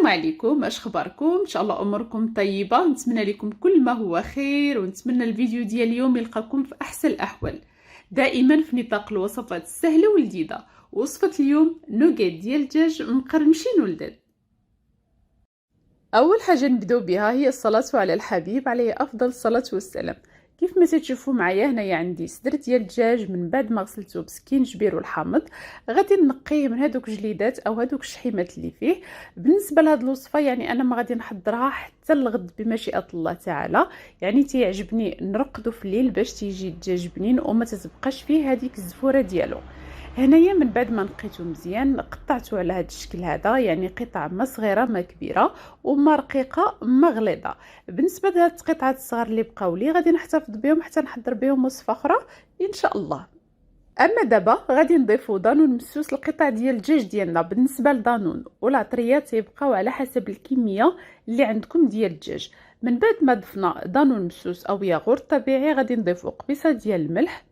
السلام عليكم، اش اخباركم؟ ان شاء الله اموركم طيبه. نتمنى لكم كل ما هو خير، ونتمنى الفيديو ديال اليوم يلقاكم في احسن الاحوال، دائما في نطاق الوصفات السهله والجديده. وصفه اليوم نوغيت ديال الدجاج مقرمشين ولذاذ. اول حاجه نبداو بها هي الصلاه على الحبيب عليه افضل الصلاه والسلام. كيف ما تشوفوا معايا هنايا عندي صدر ديال الدجاج من بعد ما غسلته بسكين جبير والحامض. غادي نقيه من هذوك جليدات او هذوك الشحيمات اللي فيه. بالنسبه لهاد الوصفه يعني انا ما غادي نحضرها حتى الغد بمشيئه الله تعالى. يعني تيعجبني نرقدو في الليل باش تيجي الدجاج بنين وما تتبقاش فيه هذيك الزفوره ديالو. هنايا من بعد ما نقيته مزيان قطعته على هذا الشكل هذا، يعني قطع ما صغيره ما كبيره وما رقيقه ما غليظه. بالنسبه لهاد القطعات الصغار اللي بقاو لي غادي نحتفظ بهم حتى نحضر بهم وصفه اخرى ان شاء الله. اما دابا غادي نضيفو دانون مسوس القطع ديال الدجاج ديالنا. بالنسبه لدانون والعطريات تيبقاو على حسب الكميه اللي عندكم ديال الدجاج. من بعد ما ضفنا دانون مسوس او ياغورت طبيعي غادي نضيفو قبيصه ديال الملح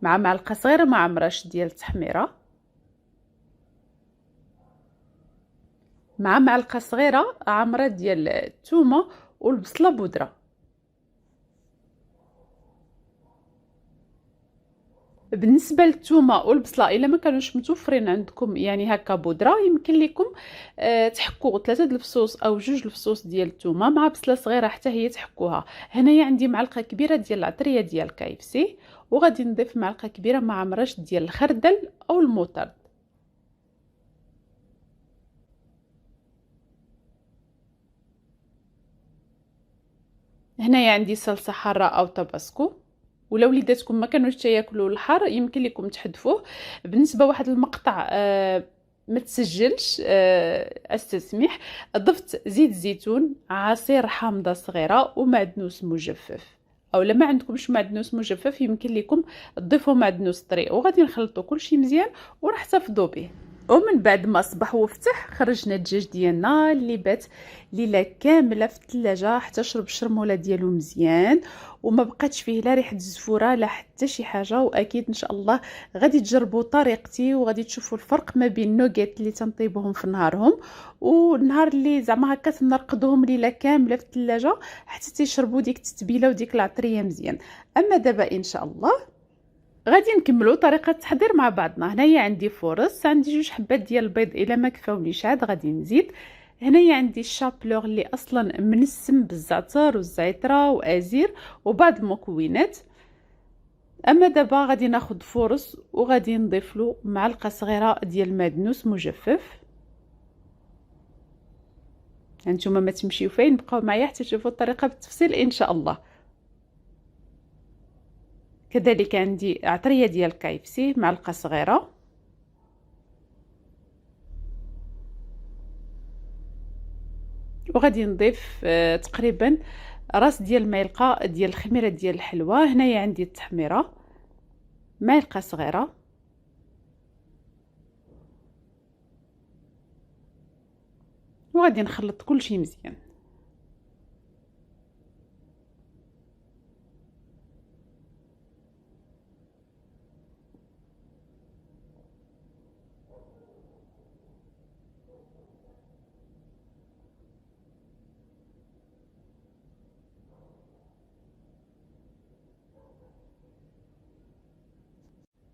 مع معلقه صغيره مع مرش ديال التحميره مع معلقه صغيره عامره ديال الثومه والبصله بودره. بالنسبه للثومه والبصله الا ما كانوش متوفرين عندكم يعني هكا بودره، يمكن لكم تحكوا 3 الفصوص او 2 الفصوص ديال الثومه مع بصله صغيره حتى هي تحكوها. هنايا عندي معلقه كبيره ديال العطريه ديال كايفسي، وغادي نضيف معلقه كبيره مع مرش ديال الخردل او الموطرد. هنايا عندي صلصه حاره او تباسكو، ولا وليداتكم ما كانوش تياكلوا الحار يمكن لكم تحذفوه. بالنسبه واحد المقطع ما تسجلش استسمح، ضفت زيت زيتون عصير حامضه صغيره ومعدنوس مجفف، او لما ما عندكمش معدنوس مجفف يمكن لكم تضيفوا معدنوس طري. وغادي نخلطوا كلشي مزيان ونحتفظوا به. ومن بعد ما صبح وفتح خرجنا الدجاج ديالنا اللي بات ليله كامله في الثلاجه حتى شرب الشرموله ديالو مزيان، وما بقاتش فيه لا ريحه الزفوره لا حتى شي حاجه. واكيد ان شاء الله غادي تجربوا طريقتي وغادي تشوفوا الفرق ما بين النوغيت اللي تنطيبهم في نهارهم والنهار اللي زعما هكا تنرقدوهم ليله كامله في الثلاجه حتى تيشربوا ديك التتبيله وديك العطريه مزيان. اما دابا ان شاء الله غادي نكملوا طريقه التحضير مع بعضنا. هنايا عندي فرص، عندي 2 حبات ديال البيض، الا ما كفاونيش عاد غادي نزيد. هنايا عندي الشابلور اللي اصلا منسم بالزعتر والزعتره وازير وبعض المكونات. اما دابا غادي ناخذ فرص وغادي نضيف له معلقه صغيره ديال المعدنوس مجفف. هانتوما ما تمشيو فين، بقاو معايا حتى تشوفوا الطريقه بالتفصيل ان شاء الله. كذلك عندي عطريه ديال كايفسي معلقه صغيره، وغادي نضيف تقريبا راس ديال معلقه ديال الخميره ديال الحلوى. هنايا عندي التحميره معلقه صغيره، وغادي نخلط كلشي مزيان.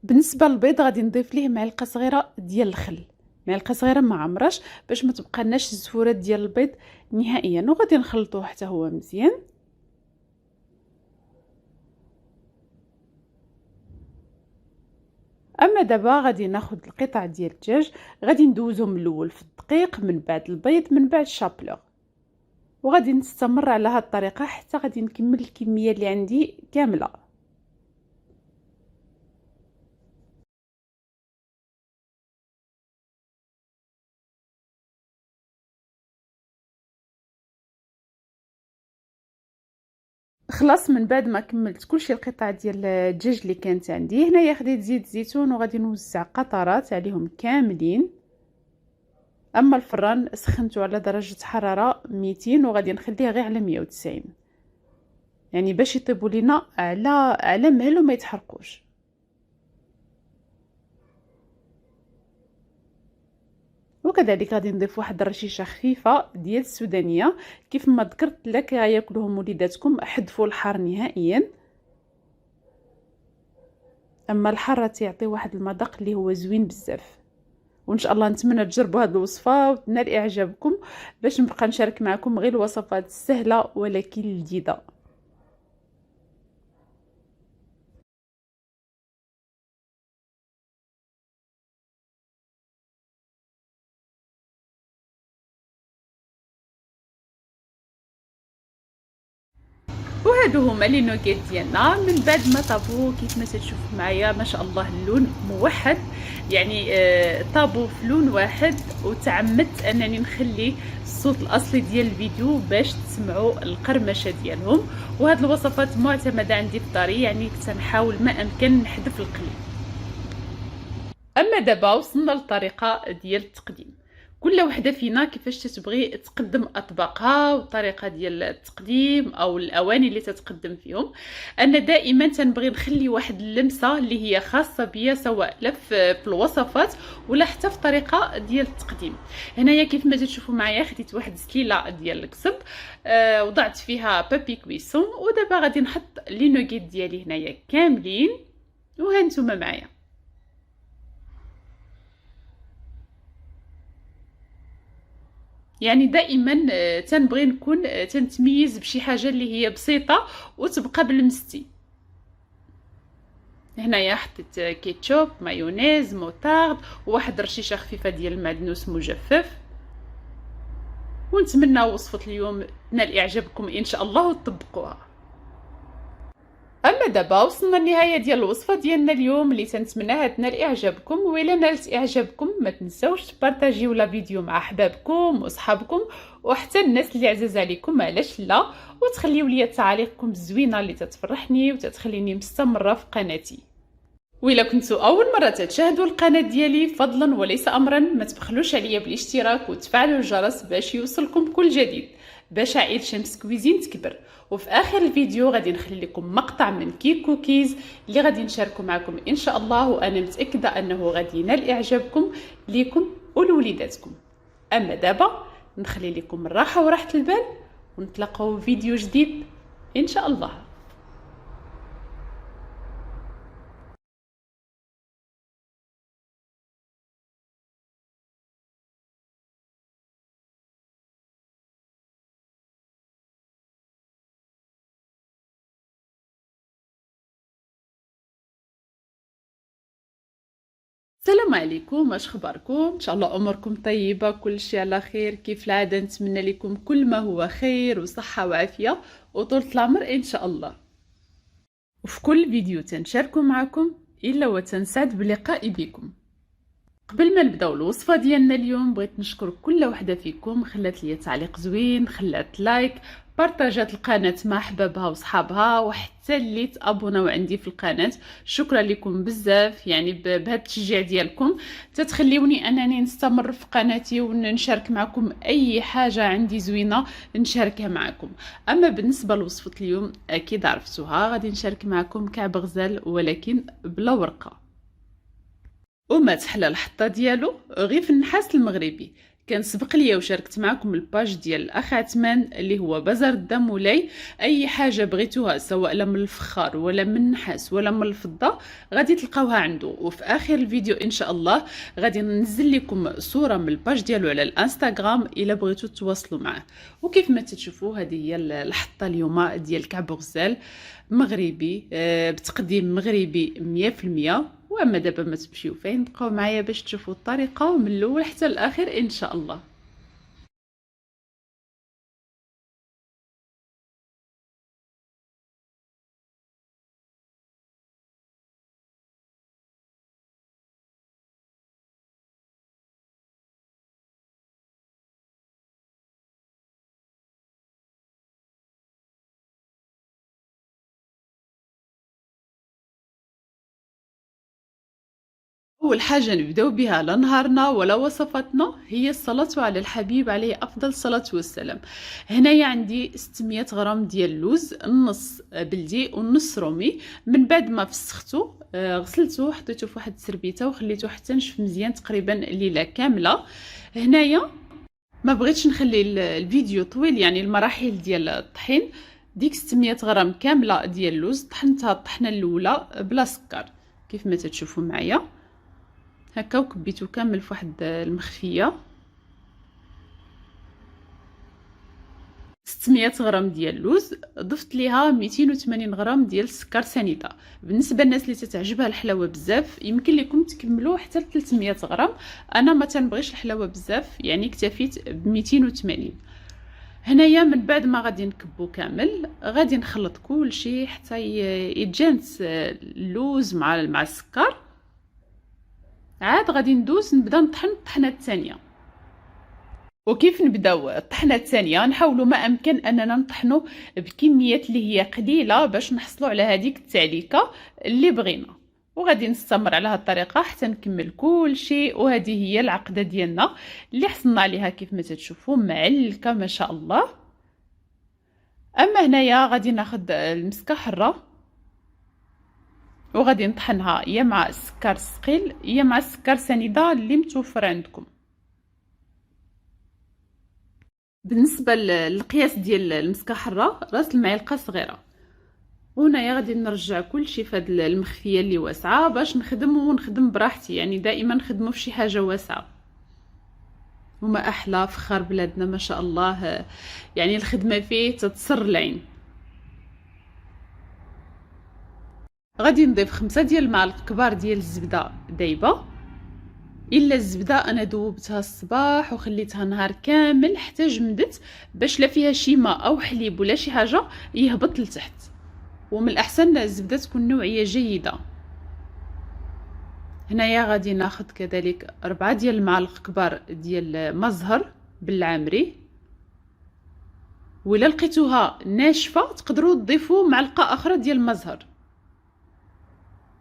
بالنسبه للبيض غادي نضيف ليه معلقه صغيره ديال الخل، معلقه صغيره ما عمرش باش ما تبقالناش الزفورات ديال البيض نهائيا، وغادي نخلطوه حتى هو مزيان. اما دابا غادي ناخذ القطع ديال الدجاج، غادي ندوزهم من الاول في الدقيق، من بعد البيض، من بعد الشابلور، وغادي نستمر على هذه الطريقه حتى غادي نكمل الكميه اللي عندي كامله. خلاص من بعد ما كملت كلشي القطع ديال الدجاج اللي كانت عندي هنايا خديت زيت زيتون وغادي نوزع قطرات عليهم كاملين. اما الفران سخنته على درجه حراره 200 وغادي نخليه غير على 190، يعني باش يطيبوا لينا على مهل وما يتحرقوش. وكذلك غادي نضيف واحد الرشيشه خفيفه ديال السودانيه. كيف ما ذكرت لك غياكلهم وليداتكم، حذفوا الحار نهائيا. اما الحار تيعطي واحد المذاق اللي هو زوين بزاف. وان شاء الله نتمنى تجربوا هذه الوصفه وتنال اعجابكم، باش نبقى نشارك معكم غير الوصفات السهله ولكن لذيذه. وهادو هما لي نوغيت ديالنا من بعد ما طابو. كيف ما تشوفوا معايا ما شاء الله اللون موحد، يعني طابو في لون واحد. وتعمدت انني نخلي الصوت الاصلي ديال الفيديو باش تسمعوا القرمشه ديالهم. وهاد الوصفات معتمده عندي في داري، يعني كنحاول ما امكن نحذف القلي. اما دابا وصلنا للطريقه ديال التقديم. كل وحده فينا كيفاش تتبغي تقدم اطباقها والطريقه ديال التقديم او الاواني اللي تتقدم فيهم. انا دائما تنبغي نخلي واحد اللمسه اللي هي خاصه بيا، سواء لا في الوصفات ولا حتى في الطريقه ديال التقديم. هنايا كيف ما تشوفوا معايا خديت واحد السليله ديال القصب، وضعت فيها بابي كويسون. ودابا غادي نحط لي نوغيت ديالي هنايا كاملين، وهانتوما معايا. يعني دائما تنبغي نكون تنتميز بشي حاجه اللي هي بسيطه وتبقى بلمستي. هنايا حطيت كيتشوب، مايونيز، موطارد، وواحد رشيشه خفيفه ديال المعدنوس مجفف. ونتمنى وصفه اليوم تنال اعجابكم ان شاء الله وتطبقوها. اما دابا وصلنا للنهايه ديال الوصفه ديالنا اليوم اللي تنتمناها تنال اعجابكم. وإلا نالت اعجابكم ما تنساوش تبارطاجيو لا فيديو مع احبابكم واصحابكم وحتى الناس اللي عزاز عليكم، علاش لا، وتخليو لي تعاليقكم الزوينه اللي تتفرحني وتتخليني مستمره في قناتي. وإلا كنتوا اول مره تشاهدوا القناه ديالي، فضلا وليس امرا ما تبخلوش عليا بالاشتراك وتفعلوا الجرس باش يوصلكم كل جديد، باش عائله شمس كويزين تكبر. وفي اخر الفيديو غادي نخلي لكم مقطع من كيك كوكيز اللي غادي نشاركه معكم ان شاء الله، وانا متاكده انه غادي ينال اعجابكم ليكم ولوليداتكم. اما دابا نخلي لكم الراحه وراحه البال، ونتلاقاو في فيديو جديد ان شاء الله. السلام عليكم، اش اخباركم؟ ان شاء الله اموركم طيبه، كل شيء على خير. كيف العاده نتمنى لكم كل ما هو خير وصحه وعافيه وطولة العمر ان شاء الله. وفي كل فيديو تنشاركو معكم الا وتنسعد بلقاء بكم. قبل ما نبداو الوصفه ديالنا اليوم، بغيت نشكر كل وحده فيكم خلات لي تعليق زوين، خلات لايك، بارطاجات القناه مع احبابها وصحابها، وحتى اللي تابوناو عندي في القناه. شكرا لكم بزاف، يعني بهذا التشجيع ديالكم تتخليوني انني نستمر في قناتي ونشارك معكم اي حاجه عندي زوينه نشاركها معكم. اما بالنسبه لوصفه اليوم اكيد عرفتوها، غادي نشارك معكم كعب غزال ولكن بلا ورقه. وما تحلى الحطه ديالو غير في النحاس المغربي. كان سبق ليا وشاركت معكم الباج ديال الاخ عثمان اللي هو بازار الدم مولاي. اي حاجه بغيتوها سواء لا من الفخار ولا من النحاس ولا من الفضه غادي تلقاوها عنده. وفي اخر الفيديو ان شاء الله غادي ننزل لكم صوره من الباج ديالو على الانستغرام الا بغيتو تواصلوا معاه. وكيف ما تشوفوا هذه هي الحطه اليوم ديال كعب غزال مغربي، بتقديم مغربي 100%. واما دابا ما تمشيو فين، بقاو معايا باش تشوفوا الطريقه من الاول حتى الاخر ان شاء الله. أول حاجة نبداو بها لا نهارنا ولا وصفاتنا هي الصلاة على الحبيب عليه أفضل الصلاة والسلام. هنايا عندي 600 غرام ديال اللوز، النص بلدي والنص رومي. من بعد ما فسختو غسلته حطيته في واحد السربيته وخليته حتى نشف مزيان تقريبا ليله كامله. هنايا ما بغيتش نخلي الفيديو طويل، يعني المراحل ديال الطحين. ديك 600 غرام كامله ديال اللوز طحنتها الطحنه الاولى بلا سكر كيف ما تشوفوا معايا هكا، وكبيتو كامل في واحد المخفيه. 600 غرام ديال اللوز، ضفت ليها 280 غرام ديال السكر سنيده. بالنسبه للناس اللي تتعجبها الحلاوه بزاف يمكن لكم تكملوا حتى ل 300 غرام، انا ما تنبغيش الحلاوه بزاف يعني اكتفيت ب 280. هنايا من بعد ما غادي نكبو كامل غادي نخلط كلشي حتى يتجانس اللوز مع السكر. عاد غادي نبدا نطحن الطحنه الثانيه. وكيف نبداو الطحنه الثانيه نحاولوا ما امكن اننا نطحنوا بكميات اللي هي قليله باش نحصلوا على هذيك التعليكه اللي بغينا، وغادي نستمر على هذه الطريقه حتى نكمل كل شيء. وهذه هي العقده ديالنا اللي حصلنا عليها كيف ما تشوفوا معلكه ما شاء الله. اما هنايا غادي ناخذ المسكه حره وغادي نطحنها يا مع السكر الثقيل يا مع السكر سنيده اللي متوفر عندكم. بالنسبه للقياس ديال المسكه حره راس المعلقه صغيره. وهنايا غادي نرجع كلشي في هذه المخفيه اللي واسعه باش نخدم براحتي، يعني دائما نخدموا في شي حاجه واسعه. وما احلى فخار بلادنا ما شاء الله، يعني الخدمه فيه تتسر العين. غادي نضيف 5 ديال المعالق كبار ديال الزبده دايبه. الا الزبده انا ذوبتها الصباح وخليتها نهار كامل حتى جمدت باش لا فيها شي ماء او حليب ولا شي حاجه يهبط لتحت. ومن الاحسن الزبده تكون نوعيه جيده. هنايا غادي ناخذ كذلك 4 ديال المعالق كبار ديال مزهر بالعامري. ولا لقيتوها ناشفه تقدروا تضيفوا معلقه اخرى ديال مزهر،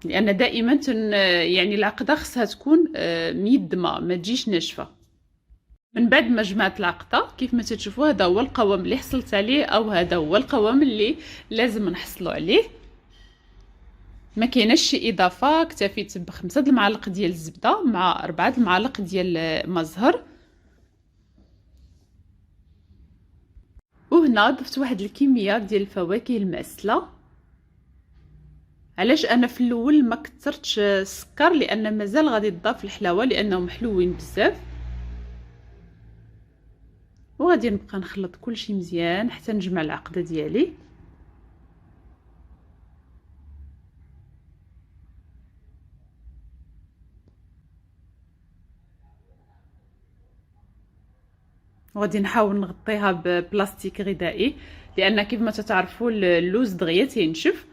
لان دائما يعني العقده خصها تكون ميدمه ما تجيش ناشفه. من بعد ما جمعت العقده كيف ما تشوفوا هذا هو القوام اللي حصلت عليه، او هذا هو القوام اللي لازم نحصلوا عليه. ما كايناش شي اضافه، اكتفيت ب5 المعالق ديال الزبده مع 4 المعالق ديال مزهر. وهنا ضفت واحد الكميه ديال الفواكه المعسله. علاش انا في الاول ما كثرتش السكر؟ لان مازال غادي تضاف الحلاوه لانهم حلوين بزاف. وغادي نبقى نخلط كلشي مزيان حتى نجمع العقده ديالي. وغادي نحاول نغطيها ببلاستيك غذائي لان كيف ما تتعرفوا اللوز دغيا تينشف.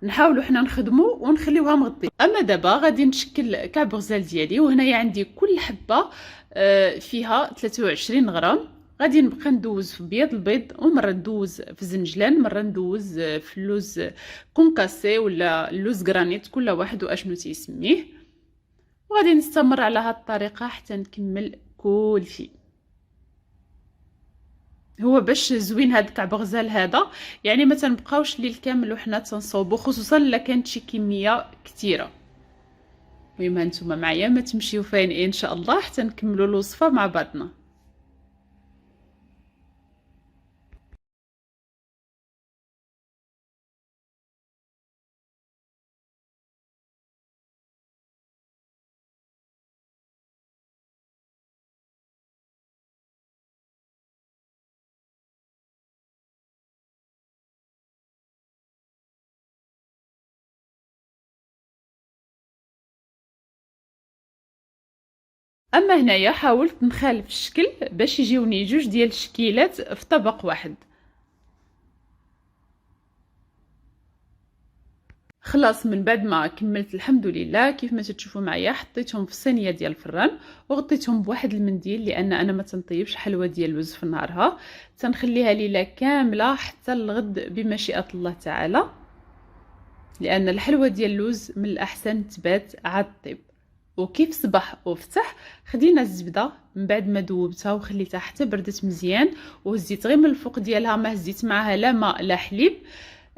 نحاولوا حنا نخدموا ونخليوها مغطيه. اما دابا غادي نشكل كعب غزال ديالي. وهنايا عندي كل حبه فيها 23 غرام. غادي نبقى ندوز في بياض البيض، ومره ندوز في زنجلان، مره ندوز في اللوز كونكاسي ولا اللوز غرانيت، كل واحد واشنو تيسميه. وغادي نستمر على هذه الطريقه حتى نكمل كل شيء. هو باش زوين هاد كعب غزال هذا يعني ما تنبقاوش الليل كامل وحنا تنصوبو، خصوصا الا كانت شي كميه كثيره. المهم هانتوما معايا ما تمشيو فين ان شاء الله حتى نكملوا الوصفه مع بعضنا. اما هنايا حاولت نخالف الشكل باش يجيوني جوج ديال الشكيلات في طبق واحد. خلاص من بعد ما كملت الحمد لله كيف ما تشوفوا معايا حطيتهم في الصينيه ديال الفران وغطيتهم بواحد المنديل، لان انا ما تنطيبش حلوه ديال اللوز في نهارها، تنخليها ليله كامله حتى الغد بمشيئه الله تعالى، لان الحلوه ديال اللوز من الاحسن تبات عاد طيب. وكيف صبح وفتح خدينا الزبده من بعد ما ذوبتها وخليتها حتى بردت مزيان، وهزيت غير من الفوق ديالها، ما هزيت معاها لا ماء لا حليب.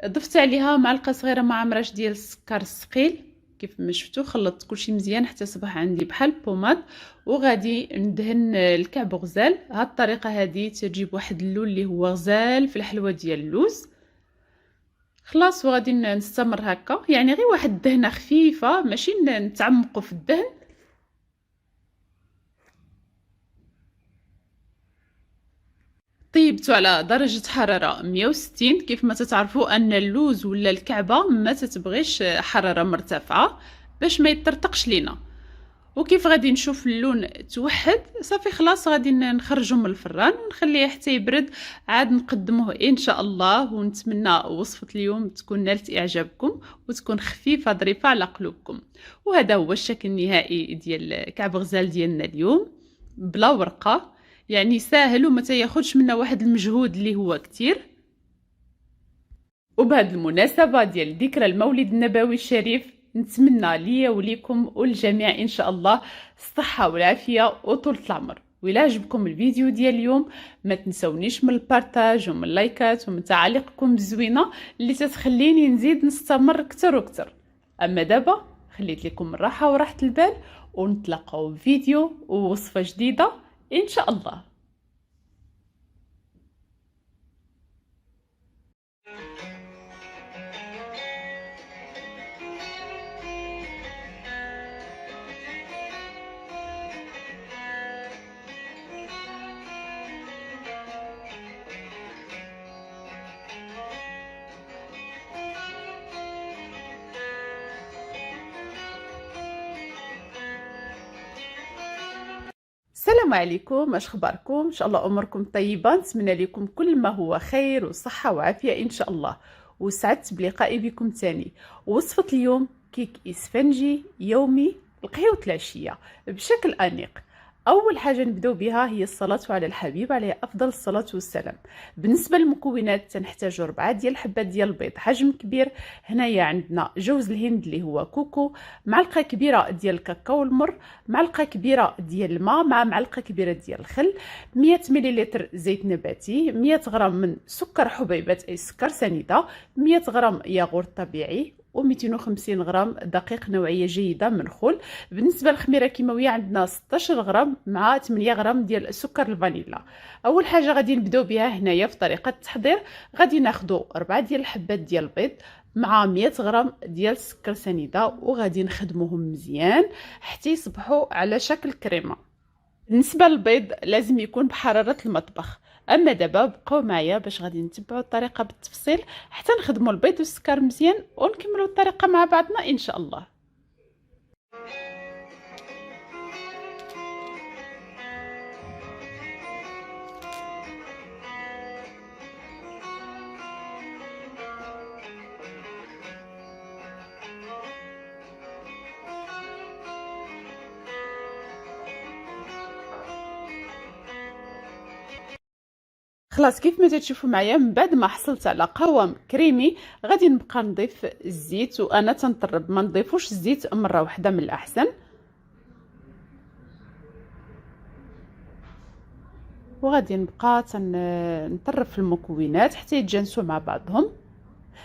ضفت عليها معلقه صغيره مع مرش ديال السكر الثقيل كيف ما شفتوا خلطت كلشي مزيان حتى صبح عندي بحال بوماد. وغادي ندهن الكعب غزال. هاد الطريقه هذه تجيب واحد اللون اللي هو غزال في الحلوه ديال اللوز. خلاص وغادي نستمر هكا، يعني غير واحد الدهنه خفيفه ماشي نتعمقوا في الدهن. طيبته على درجة حرارة 160. كيف ما تتعرفوا أن اللوز ولا الكعبة ما تتبغيش حرارة مرتفعة باش ما يطرطقش لينا. وكيف غادي نشوف اللون توحد صافي خلاص غادي نخرجه من الفران ونخليه حتى يبرد، عاد نقدموه ان شاء الله. ونتمنى وصفة اليوم تكون نالت اعجابكم وتكون خفيفة ظريفة على قلوبكم. وهذا هو الشكل النهائي ديال كعب غزال ديالنا اليوم بلا ورقة، يعني ساهل وما تياخذش منا واحد المجهود اللي هو كتير. وبهذه المناسبة ديال ذكرى المولد النبوي الشريف نتمنى ليا وليكم والجميع ان شاء الله الصحة والعافية وطولة العمر. وإلا عجبكم الفيديو ديال اليوم ما تنسونيش من البارتاج ومن اللايكات ومن تعاليقكم الزوينة اللي تتخليني نزيد نستمر اكثر واكثر. اما دابا خليت لكم الراحة وراحة البال، ونتلاقاو بفيديو ووصفة جديدة ان شاء الله. السلام عليكم، اش اخباركم؟ ان شاء الله اموركم طيبه. نتمنى لكم كل ما هو خير وصحه وعافيه ان شاء الله. وسعدت بلقائي بكم تاني. وصفه اليوم كيك اسفنجي يومي القهوه العشيه بشكل انيق. اول حاجه نبداو بها هي الصلاه على الحبيب عليه افضل الصلاه والسلام. بالنسبه للمكونات تنحتاجوا 4 ديال الحبات ديال البيض حجم كبير. هنايا عندنا جوز الهند اللي هو كوكو، معلقه كبيره ديال الكاكاو المر، معلقه كبيره ديال الماء مع معلقه كبيره ديال الخل، 100 ملل زيت نباتي، 100 غرام من سكر حبيبات اي سكر سنيده، 100 غرام ياغورت طبيعي، و250 غرام دقيق نوعيه جيده منخول. بالنسبه للخميره الكيماويه عندنا 16 غرام مع 8 غرام ديال سكر الفانيلا. اول حاجه غادي نبداو بها هنايا في طريقه التحضير. غادي ناخذ 4 ديال الحبات ديال البيض مع 100 غرام ديال السكر سنيده، وغادي نخدموهم مزيان حتى يصبحوا على شكل كريمه. بالنسبه للبيض لازم يكون بحراره المطبخ. اما دابا بقاو معايا باش غادي نتبعوا الطريقه بالتفصيل حتى نخدموا البيض والسكر مزيان ونكملوا الطريقه مع بعضنا ان شاء الله. خلاص كيف ما تشوفوا معايا من بعد ما حصلت على قوام كريمي غادي نبقى نضيف الزيت، وانا تنطرب ما نضيفوش الزيت مره واحده من الاحسن. وغادي نبقى نطرب في المكونات حتى يتجانسوا مع بعضهم.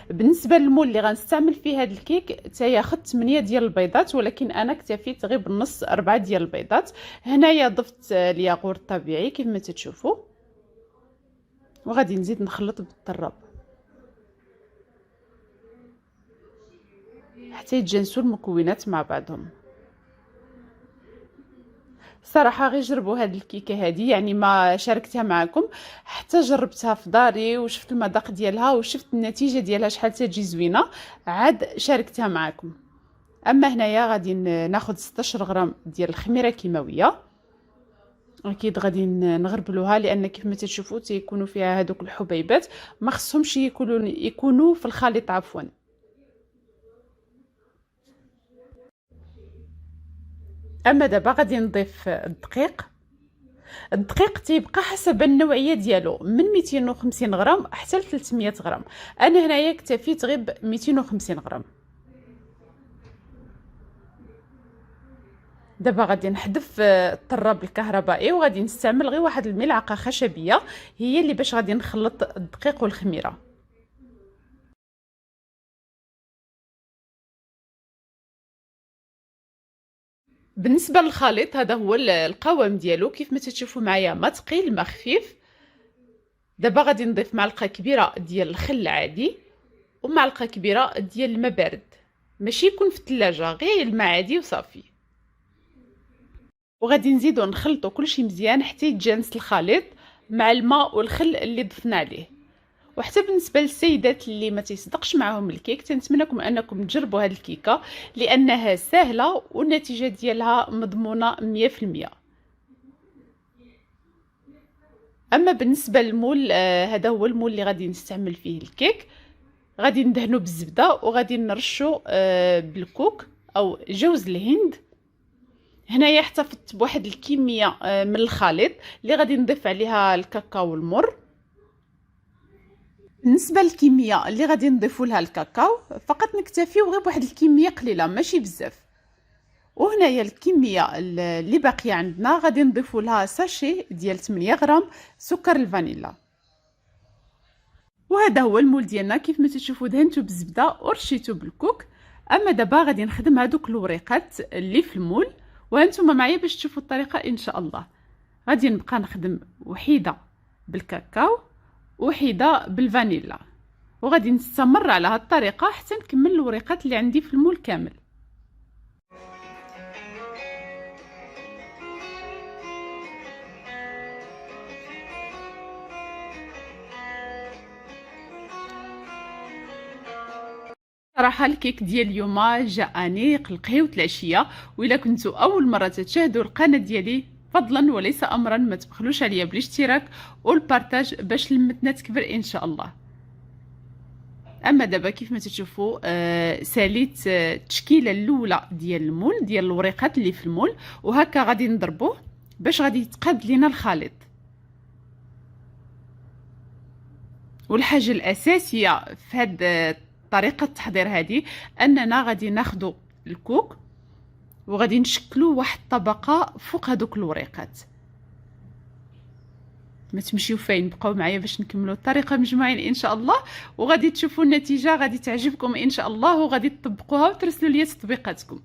بالنسبه للمول اللي غنستعمل فيه هذا الكيك تياخذ 8 ديال البيضات، ولكن انا اكتفيت غير بالنص 4 ديال البيضات. هنايا ضفت الياغورت الطبيعي كيف ما تشوفوا، وغادي نزيد نخلط بالطراب حتى يتجانسوا المكونات مع بعضهم. صراحه غير جربوا هاد الكيكه هذه، يعني ما شاركتها معكم حتى جربتها في داري وشفت المذاق ديالها وشفت النتيجه ديالها شحال تجي زوينه، عاد شاركتها معكم. اما هنايا غادي ناخذ 16 غرام ديال الخميره الكيماويه. اكيد غادي نغربلوها لان كيف ما تشوفوا تيكونوا فيها هذوك الحبيبات ما خصهمش يكونوا في الخليط عفوا. اما دابا غادي نضيف الدقيق. الدقيق تيبقى حسب النوعيه ديالو من 250 غرام حتى ل 300 غرام. انا هنايا اكتفيت غير ب 250 غرام. دابا غادي نحذف الطراب الكهربائي وغادي نستعمل غير واحد الملعقه خشبيه هي اللي باش غادي نخلط الدقيق والخميره. بالنسبه للخليط، هذا هو القوام ديالو. كيف ما تشوفوا معايا، ما ثقيل ما خفيف. دابا غادي نضيف معلقه كبيره ديال الخل العادي ومعلقه كبيره ديال الماء بارد، ماشي يكون في الثلاجه، غير الماء عادي وصافي. وغادي نزيدو نخلطو كلشي مزيان حتى يتجانس الخليط مع الماء والخل اللي ضفنا عليه. وحتى بالنسبه للسيدات اللي ما تيصدقش معاهم الكيك، تنتمنىكم انكم تجربوا هذه الكيكه لانها سهله والنتيجه ديالها مضمونه 100%. اما بالنسبه للمول، هذا هو المول اللي غادي نستعمل فيه الكيك. غادي ندهنو بالزبده وغادي نرشو بالكوك او جوز الهند. هنايا احتفظت بواحد الكميه من الخليط اللي غادي نضيف عليها الكاكاو المر. بالنسبه للكميه اللي غادي نضيفوا لها الكاكاو، فقط نكتفيو غير بواحد الكميه قليله ماشي بزاف. وهنايا الكميه اللي باقيه عندنا غادي نضيفوا لها ساشي ديال 8 غرام سكر الفانيلا. وهذا هو المول ديالنا. كيف ما تشوفوا دهنتو بالزبده ورشيتو بالكوك. اما دابا غادي نخدم هذوك الوريقات اللي في المول، وانتم معايا باش تشوفوا الطريقه ان شاء الله. غادي نبقى نخدم وحيده بالكاكاو وحيده بالفانيلا، وغادي نستمر على هذه الطريقه حتى نكمل الوريقات اللي عندي في المول كامل. صراحه الكيك ديال اليوم جا انيق لقهيوة العشيه. والا كنتوا اول مره تشاهدوا القناه ديالي، فضلا وليس امرا ما تبخلوش عليا بالاشتراك والبارطاج باش لمتنا تكبر ان شاء الله. اما دابا كيف ما تشوفوا ساليت التشكيله الاولى ديال المول ديال الوريقات اللي في المول، وهكا غادي نضربوه باش غادي يتقاد لينا الخليط. والحاجه الاساسيه في هاد طريقه التحضير هذه اننا غادي ناخذ الكوك وغادي نشكلوا واحد الطبقه فوق هذوك الوريقات. ما تمشيو فين، بقاو معايا باش نكملوا الطريقه مجموعين ان شاء الله، وغادي تشوفوا النتيجه غادي تعجبكم ان شاء الله، وغادي تطبقوها وترسلوا لي تطبيقاتكم.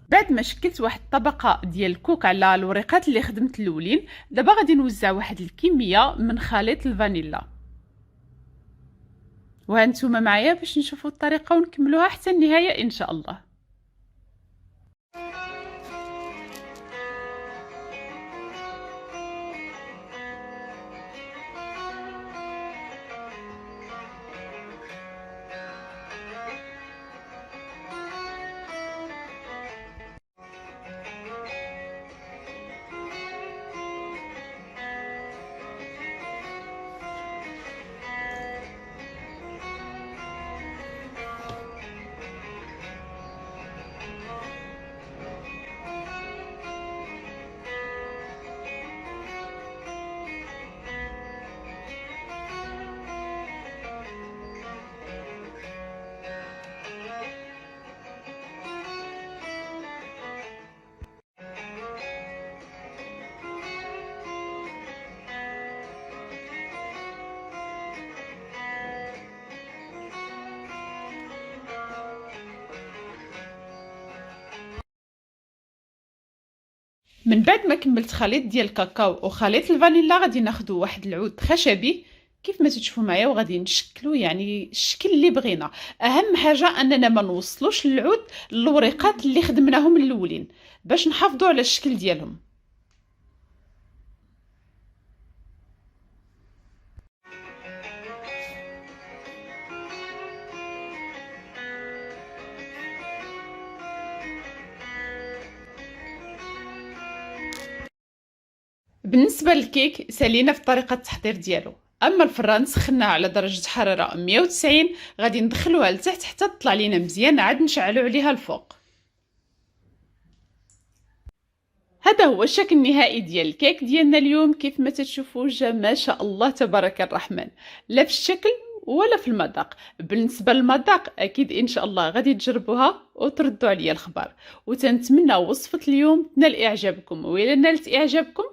بعد ما شكلت واحد الطبقه ديال الكوك على الوريقات اللي خدمت الاولين، دابا غادي نوزع واحد الكميه من خليط الفانيلا. وهانتوما معايا باش نشوفوا الطريقه ونكملوها حتى النهايه ان شاء الله. من بعد ما كملت خليط ديال الكاكاو وخليط الفانيلا، غادي ناخذ واحد العود خشبي كيف ما تشوفوا معايا، وغادي نشكلو يعني الشكل اللي بغينا. اهم حاجه اننا ما نوصلوش العود للوريقات اللي خدمناهم الاولين باش نحافظوا على الشكل ديالهم. بالنسبه للكيك سالينا في طريقه التحضير ديالو. اما الفران سخناه على درجه حراره 190، غادي ندخلوها لتحت حتى تطلع لينا مزيان، عاد نشعلوا عليها الفوق. هذا هو الشكل النهائي ديال الكيك ديالنا اليوم. كيف ما تشوفوا جا ما شاء الله تبارك الرحمن، لا في الشكل ولا في المذاق. بالنسبه للمذاق اكيد ان شاء الله غادي تجربوها وتردوا عليا الخبر. وتنتمنى وصفه اليوم تنال اعجابكم، وإلا نالت اعجابكم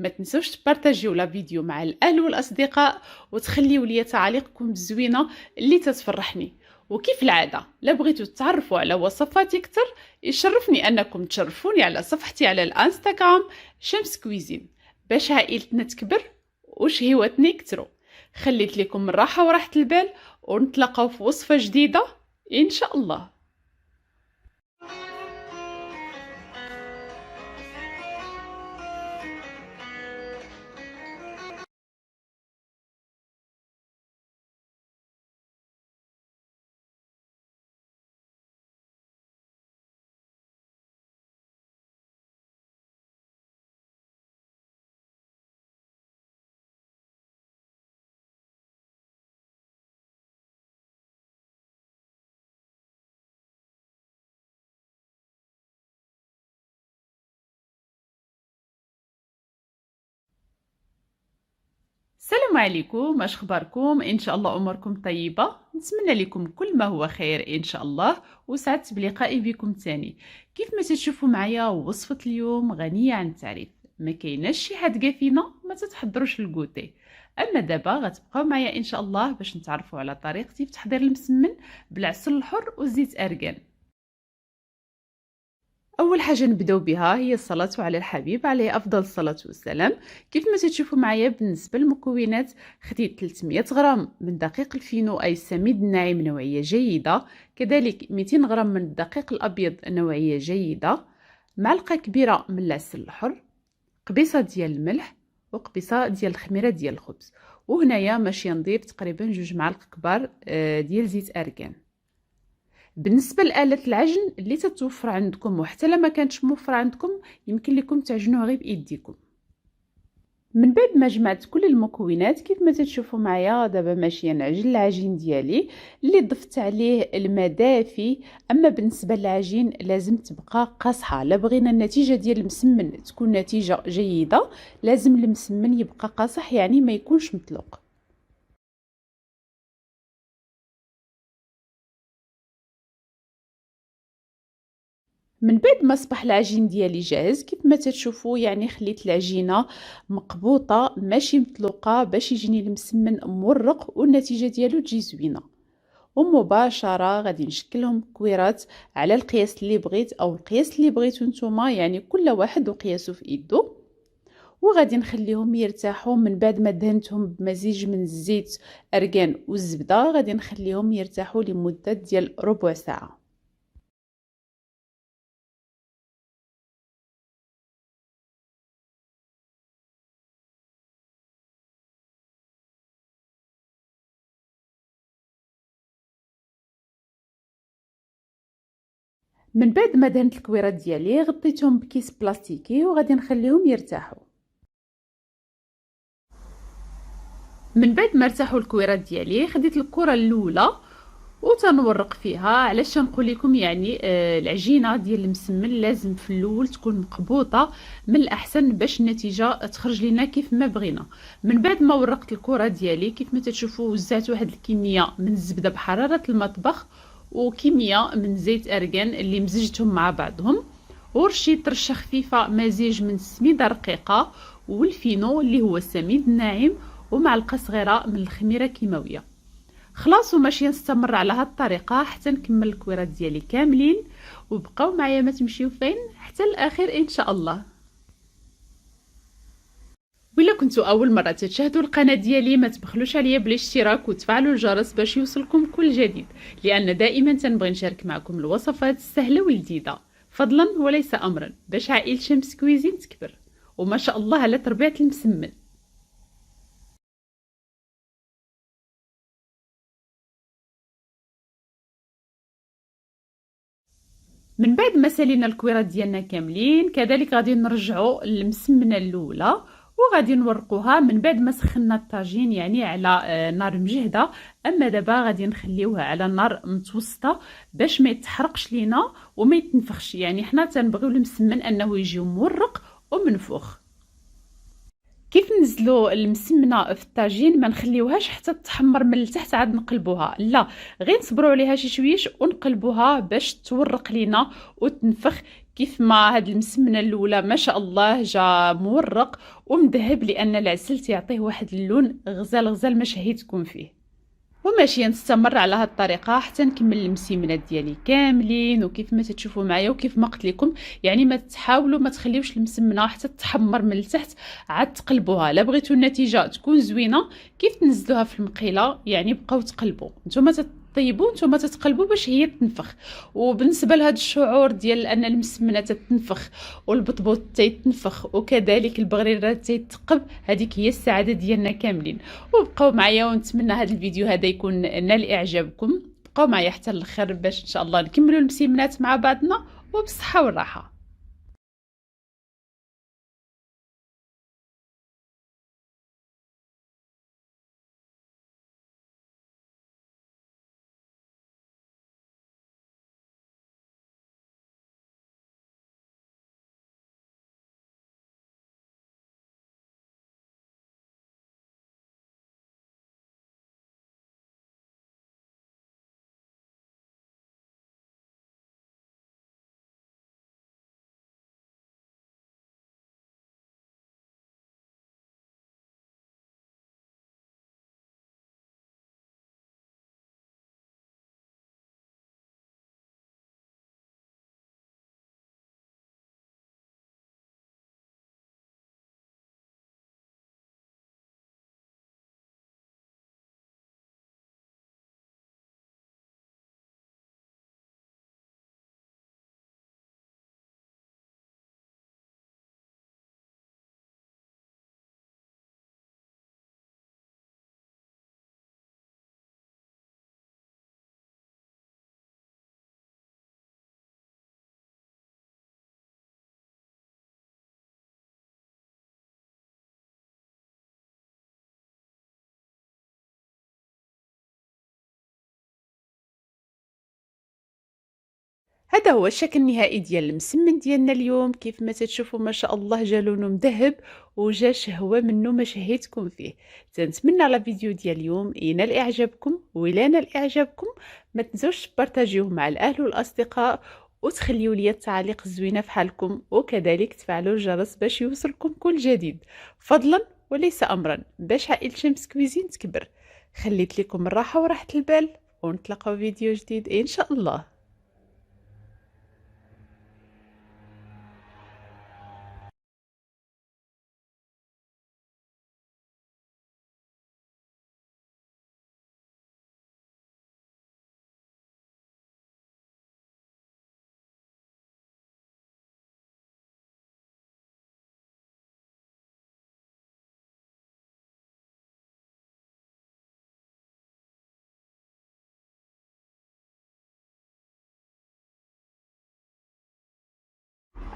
ما تنسوش تبارطاجيو لا فيديو مع الاهل والاصدقاء وتخليو لي تعاليقكم الزوينه اللي تتفرحني. وكيف العاده لا بغيتو تعرفوا على وصفاتي اكثر يشرفني انكم تشرفوني على صفحتي على الانستغرام شمس كويزين باش عائلتنا تكبر وشهواتنا يكتروا. خليت لكم الراحه وراحه البال ونتلاقاو في وصفه جديده ان شاء الله. السلام عليكم، اش اخباركم؟ ان شاء الله اموركم طيبه. نتمنى لكم كل ما هو خير ان شاء الله، وسعدت بلقائي بكم تاني. كيف ما تشوفوا معايا وصفه اليوم غنيه عن التعريف، ما كايناش شي حاجه فينا ما تتحضروش الكوتي. اما دابا غتبقاو معايا ان شاء الله باش نتعرفوا على طريقتي في تحضير المسمن بالعسل الحر وزيت ارغان. اول حاجه نبداو بها هي الصلاه على الحبيب عليه افضل الصلاه والسلام. كيف ما تشوفوا معايا بالنسبه للمكونات، خديت 300 غرام من دقيق الفينو اي السميد الناعم نوعيه جيده، كذلك 200 غرام من الدقيق الابيض نوعيه جيده، معلقه كبيره من العسل الحر، قبيصه ديال الملح، وقبيصه ديال الخميره ديال الخبز. وهنايا ماشي نضيف تقريبا 2 معالق كبار ديال زيت ارغان. بالنسبه لآلة العجن اللي تتوفر عندكم، وحتى لما كانتش موفره عندكم يمكن لكم تعجنوها غير بايديكم. من بعد ما جمعت كل المكونات كيف ما تشوفوا معايا دابا ماشيه نعجن العجين ديالي اللي ضفت عليه الماء دافي. اما بالنسبه للعجين لازم تبقى قاصحه، لا بغينا النتيجه ديال المسمن تكون نتيجه جيده لازم المسمن يبقى قاصح، يعني ما يكونش مطلوق. من بعد ما صبح العجين ديالي جاهز كيف ما تشوفوا، يعني خليت العجينه مقبوطه ماشي مطلوقه باش يجيني المسمن مورق والنتيجه ديالو تجي زوينه. ومباشره غادي نشكلهم كويرات على القياس اللي بغيت او القياس اللي بغيتو نتوما، يعني كل واحد وقياسه في يده. وغادي نخليهم يرتاحوا. من بعد ما دهنتهم بمزيج من الزيت ارغان والزبده غادي نخليهم يرتاحوا لمده ديال ربع ساعه. من بعد ما دهنت الكويرات ديالي غطيتهم بكيس بلاستيكي وغادي نخليهم يرتاحوا. من بعد ما ارتاحوا الكويرات ديالي خديت الكره الاولى وتنورق فيها. علاش نقول لكم يعني العجينه ديال المسمن لازم في الاول تكون مقبوطه من الاحسن باش النتيجه تخرج لنا كيف ما بغينا. من بعد ما ورقت الكره ديالي كيف ما تشوفوا وزعت واحد الكميه من الزبده بحراره المطبخ وكميه من زيت ارغان اللي مزجتهم مع بعضهم، ورشيت رشه خفيفه مزيج من السميده الرقيقه والفينو اللي هو السميد الناعم ومعلقه صغيره من الخميره كيماويه. خلاص وماشي نستمر على هاد الطريقه حتى نكمل الكويرات ديالي كاملين، وبقاو معايا ما تمشيو فين حتى الاخير ان شاء الله. وإلا كنتو اول مره تشاهدوا القناه ديالي ما تبخلوش عليا بالاشتراك وتفعلوا الجرس باش يوصلكم كل جديد، لان دائما تنبغي نشارك معكم الوصفات السهله والجديده فضلا وليس امرا باش عائله شمس كويزين تكبر. وما شاء الله على تربيه المسمن. من بعد ما سالينا الكويرات ديالنا كاملين كذلك غادي نرجعوا للمسمنه الاولى وغادي نورقوها من بعد ما سخنا الطاجين يعني على نار مجهده. اما دابا غادي نخليوها على نار متوسطه باش ما يتحرقش لينا وما يتنفخش، يعني حنا تنبغيو المسمن انه يجي مورق ومنفوخ. كيف ننزلوا المسمنه في الطاجين، ما نخليوهاش حتى تحمر من التحت عاد نقلبوها، لا غير نصبروا عليها شي شويش ونقلبوها باش تورق لينا وتنفخ. كيف ما هاد المسمنه الاولى ما شاء الله جا مورق ومذهب، لان العسل تيعطيه واحد اللون غزال غزال ما شهيتكم فيه. وماشي نستمر على هاد الطريقه حتى نكمل المسيمنات ديالي كاملين. وكيف ما تشوفوا معايا وكيف ما قلت لكم، يعني ما تحاولوا ما تخليوش المسمنه حتى تحمر من التحت عاد تقلبوها. لا بغيتوا النتيجه تكون زوينه كيف تنزلوها في المقيله، يعني بقاو تقلبوا نتوما طيبوا نتوما تتقلبوا باش هي تنفخ. وبالنسبه لهذا الشعور ديال ان المسمنه تتنفخ والبطبوط تيتنفخ وكذلك البغريره تيتقب، هذيك هي السعاده ديالنا كاملين. وبقاو معايا ونتمنى هذا الفيديو هذا يكون نال اعجابكم. بقاو معايا حتى الاخر باش ان شاء الله نكملوا المسيمنات مع بعضنا وبالصحه والراحه. هذا هو الشكل النهائي ديال المسمن ديالنا اليوم. كيف ما تتشوفوا ما شاء الله جا لونه مذهب وجا شهوه منه ما شهيتكم فيه. تنتمنى على الفيديو ديال اليوم ينال اعجابكم، وإلا نال اعجابكم ما تنسوش تبارطاجيوه مع الاهل والاصدقاء، وتخليوا لي التعاليق الزوينه في حالكم، وكذلك تفعلوا الجرس باش يوصلكم كل جديد، فضلا وليس امرا، باش عائله شمس كويزين تكبر. خليت لكم الراحه وراحه البال، ونتلاقاو فيديو جديد ان شاء الله.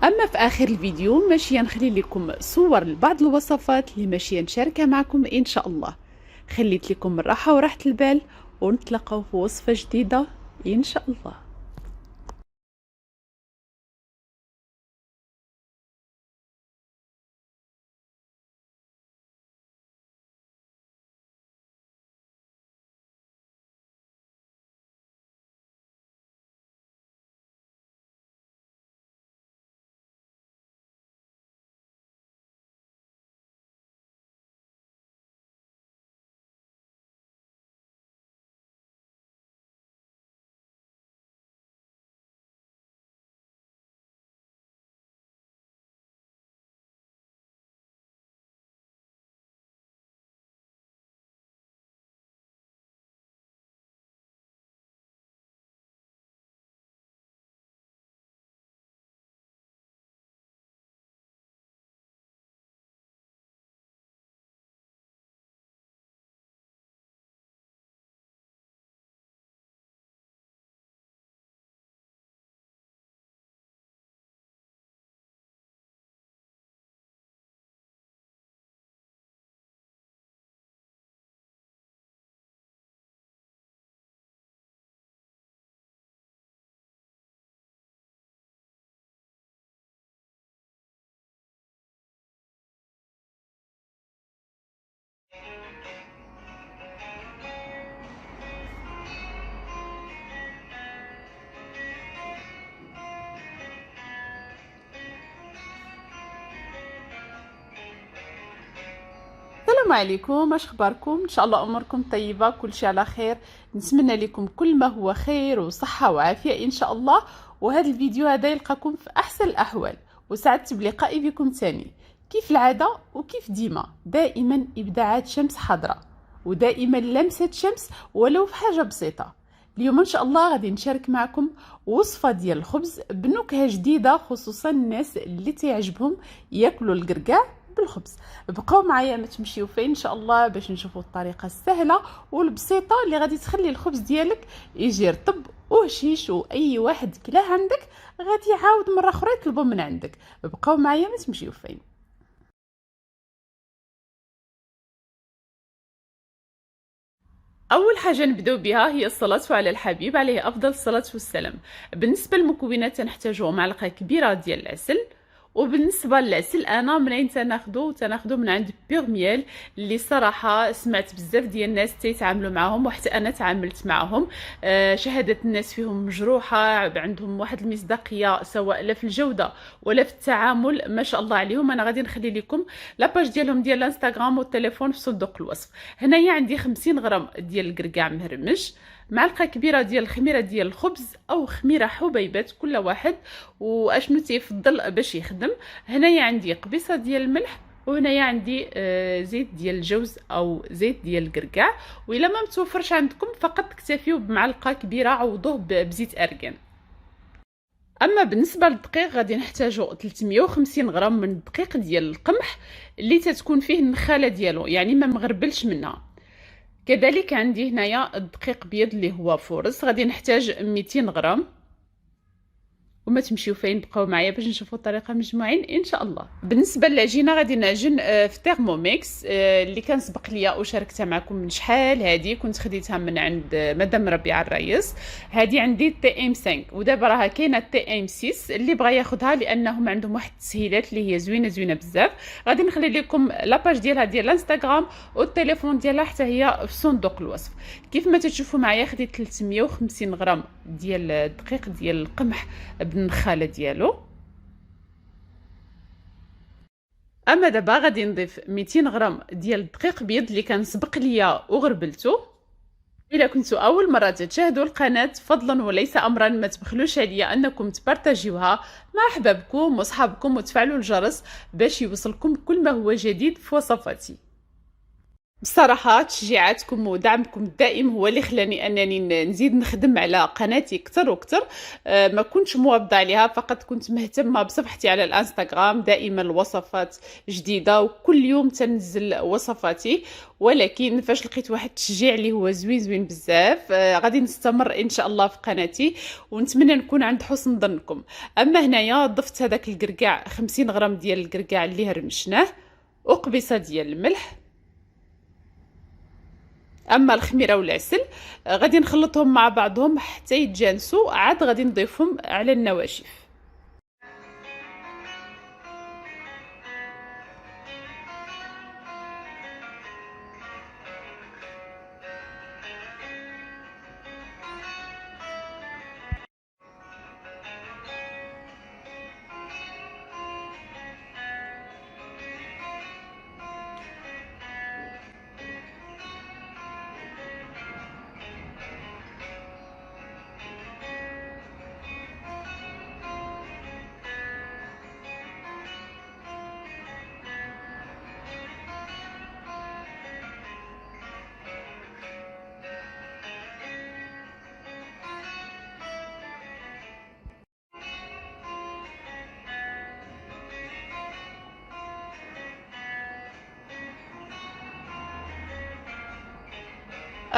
اما في اخر الفيديو ماشي نخلي لكم صور لبعض الوصفات اللي ماشي نشاركها معكم ان شاء الله. خليت لكم الراحه وراحه البال، ونتلاقاو في وصفه جديده ان شاء الله. السلام عليكم، اش اخباركم؟ ان شاء الله اموركم طيبه، كل شيء على خير. نتمنى لكم كل ما هو خير وصحه وعافيه ان شاء الله. وهذا الفيديو هذا يلقاكم في احسن الاحوال، وسعدت بلقائي بكم تاني. كيف العاده وكيف ديما، دائما ابداعات شمس حاضره، ودائما لمسه شمس ولو في حاجه بسيطه. اليوم ان شاء الله غادي نشارك معكم وصفه ديال الخبز بنكهه جديده، خصوصا الناس اللي تعجبهم ياكلوا القرقاع بالخبز. بقاو معايا ما تمشيو فين ان شاء الله باش نشوفوا الطريقه السهله والبسيطه اللي غادي تخلي الخبز ديالك يجي رطب وهشيش، واي واحد كلاه عندك غادي يعاود مره اخرى يطلبوا من عندك. بقاو معايا ما تمشيو فين. اول حاجه نبداو بها هي الصلاه على الحبيب عليه افضل الصلاه والسلام. بالنسبه للمكونات تنحتاجو معلقه كبيره ديال العسل. وبالنسبه للعسل انا منين تناخدو من عند بيغ ميال، اللي صراحه سمعت بزاف ديال الناس تيتعاملوا معاهم، وحتى انا تعاملت معاهم. شهاده الناس فيهم مجروحه، عندهم واحد المصداقيه سواء لا في الجوده ولا في التعامل، ما شاء الله عليهم. انا غادي نخلي لكم لاباج ديالهم ديال الانستغرام والتليفون في صندوق الوصف. هنايا عندي 50 غرام ديال الكركاع مهرمش، معلقه كبيره ديال الخميره ديال الخبز او خميره حبيبات كل واحد واشنو تيفضل باش يخدم. هنايا عندي قبيصه ديال الملح، وهنايا عندي زيت ديال الجوز او زيت ديال الكركاع. والا ما متوفرش عندكم فقط اكتفيو بمعلقه كبيره عوضوه بزيت ارغان. اما بالنسبه للدقيق غادي نحتاجو 350 غرام من الدقيق ديال القمح اللي تتكون فيه النخاله ديالو، يعني ما مغربلش منها. كذلك عندي هنايا الدقيق بيض اللي هو فورس، غادي نحتاج 200 غرام. وما تمشيو فين، بقاو معايا باش نشوفوا الطريقه مجموعين ان شاء الله. بالنسبه للعجينه غادي نعجن في تيرموميكس اللي كان سبق ليا وشاركتها معكم من شحال. هذه كنت خديتها من عند مدام ربيعه الرئيس. هذه عندي تي ام 5، ودابا راها كاينه تي ام 6 اللي بغى ياخذها لانهم عندهم واحد التسهيلات اللي هي زوينه بزاف. غادي نخلي لكم لاباج ديالها ديال الانستغرام والتليفون ديالها حتى هي في صندوق الوصف. كيف ما تشوفوا معايا خديت 350 غرام ديال الدقيق ديال القمح بالنخاله ديالو. اما دابا غادي نضيف 200 غرام ديال الدقيق بيض اللي كان سبق ليا وغربلته. الا كنتوا اول مره تشاهدوا القناه فضلا وليس امرا ما تبخلوش عليا انكم تبارطاجيوها مع احبابكم واصحابكم وتفعلوا الجرس باش يوصلكم كل ما هو جديد في وصفاتي. بصراحة تشجيعاتكم ودعمكم الدائم هو اللي خلاني أنني نزيد نخدم على قناتي كتر وكتر. ما كنتش موضع عليها، فقط كنت مهتمة بصفحتي على الانستغرام، دائما الوصفات جديدة وكل يوم تنزل وصفاتي. ولكن فاش لقيت واحد التشجيع اللي هو زوين بزاف، غادي نستمر ان شاء الله في قناتي، ونتمنى نكون عند حسن ظنكم. اما هنايا ضفت هذاك الكركاع 50 غرام ديال الكركاع اللي هرمشناه، وقبيصة ديال الملح. اما الخميره والعسل غادي نخلطهم مع بعضهم حتى يتجانسوا، عاد غادي نضيفهم على النواشف.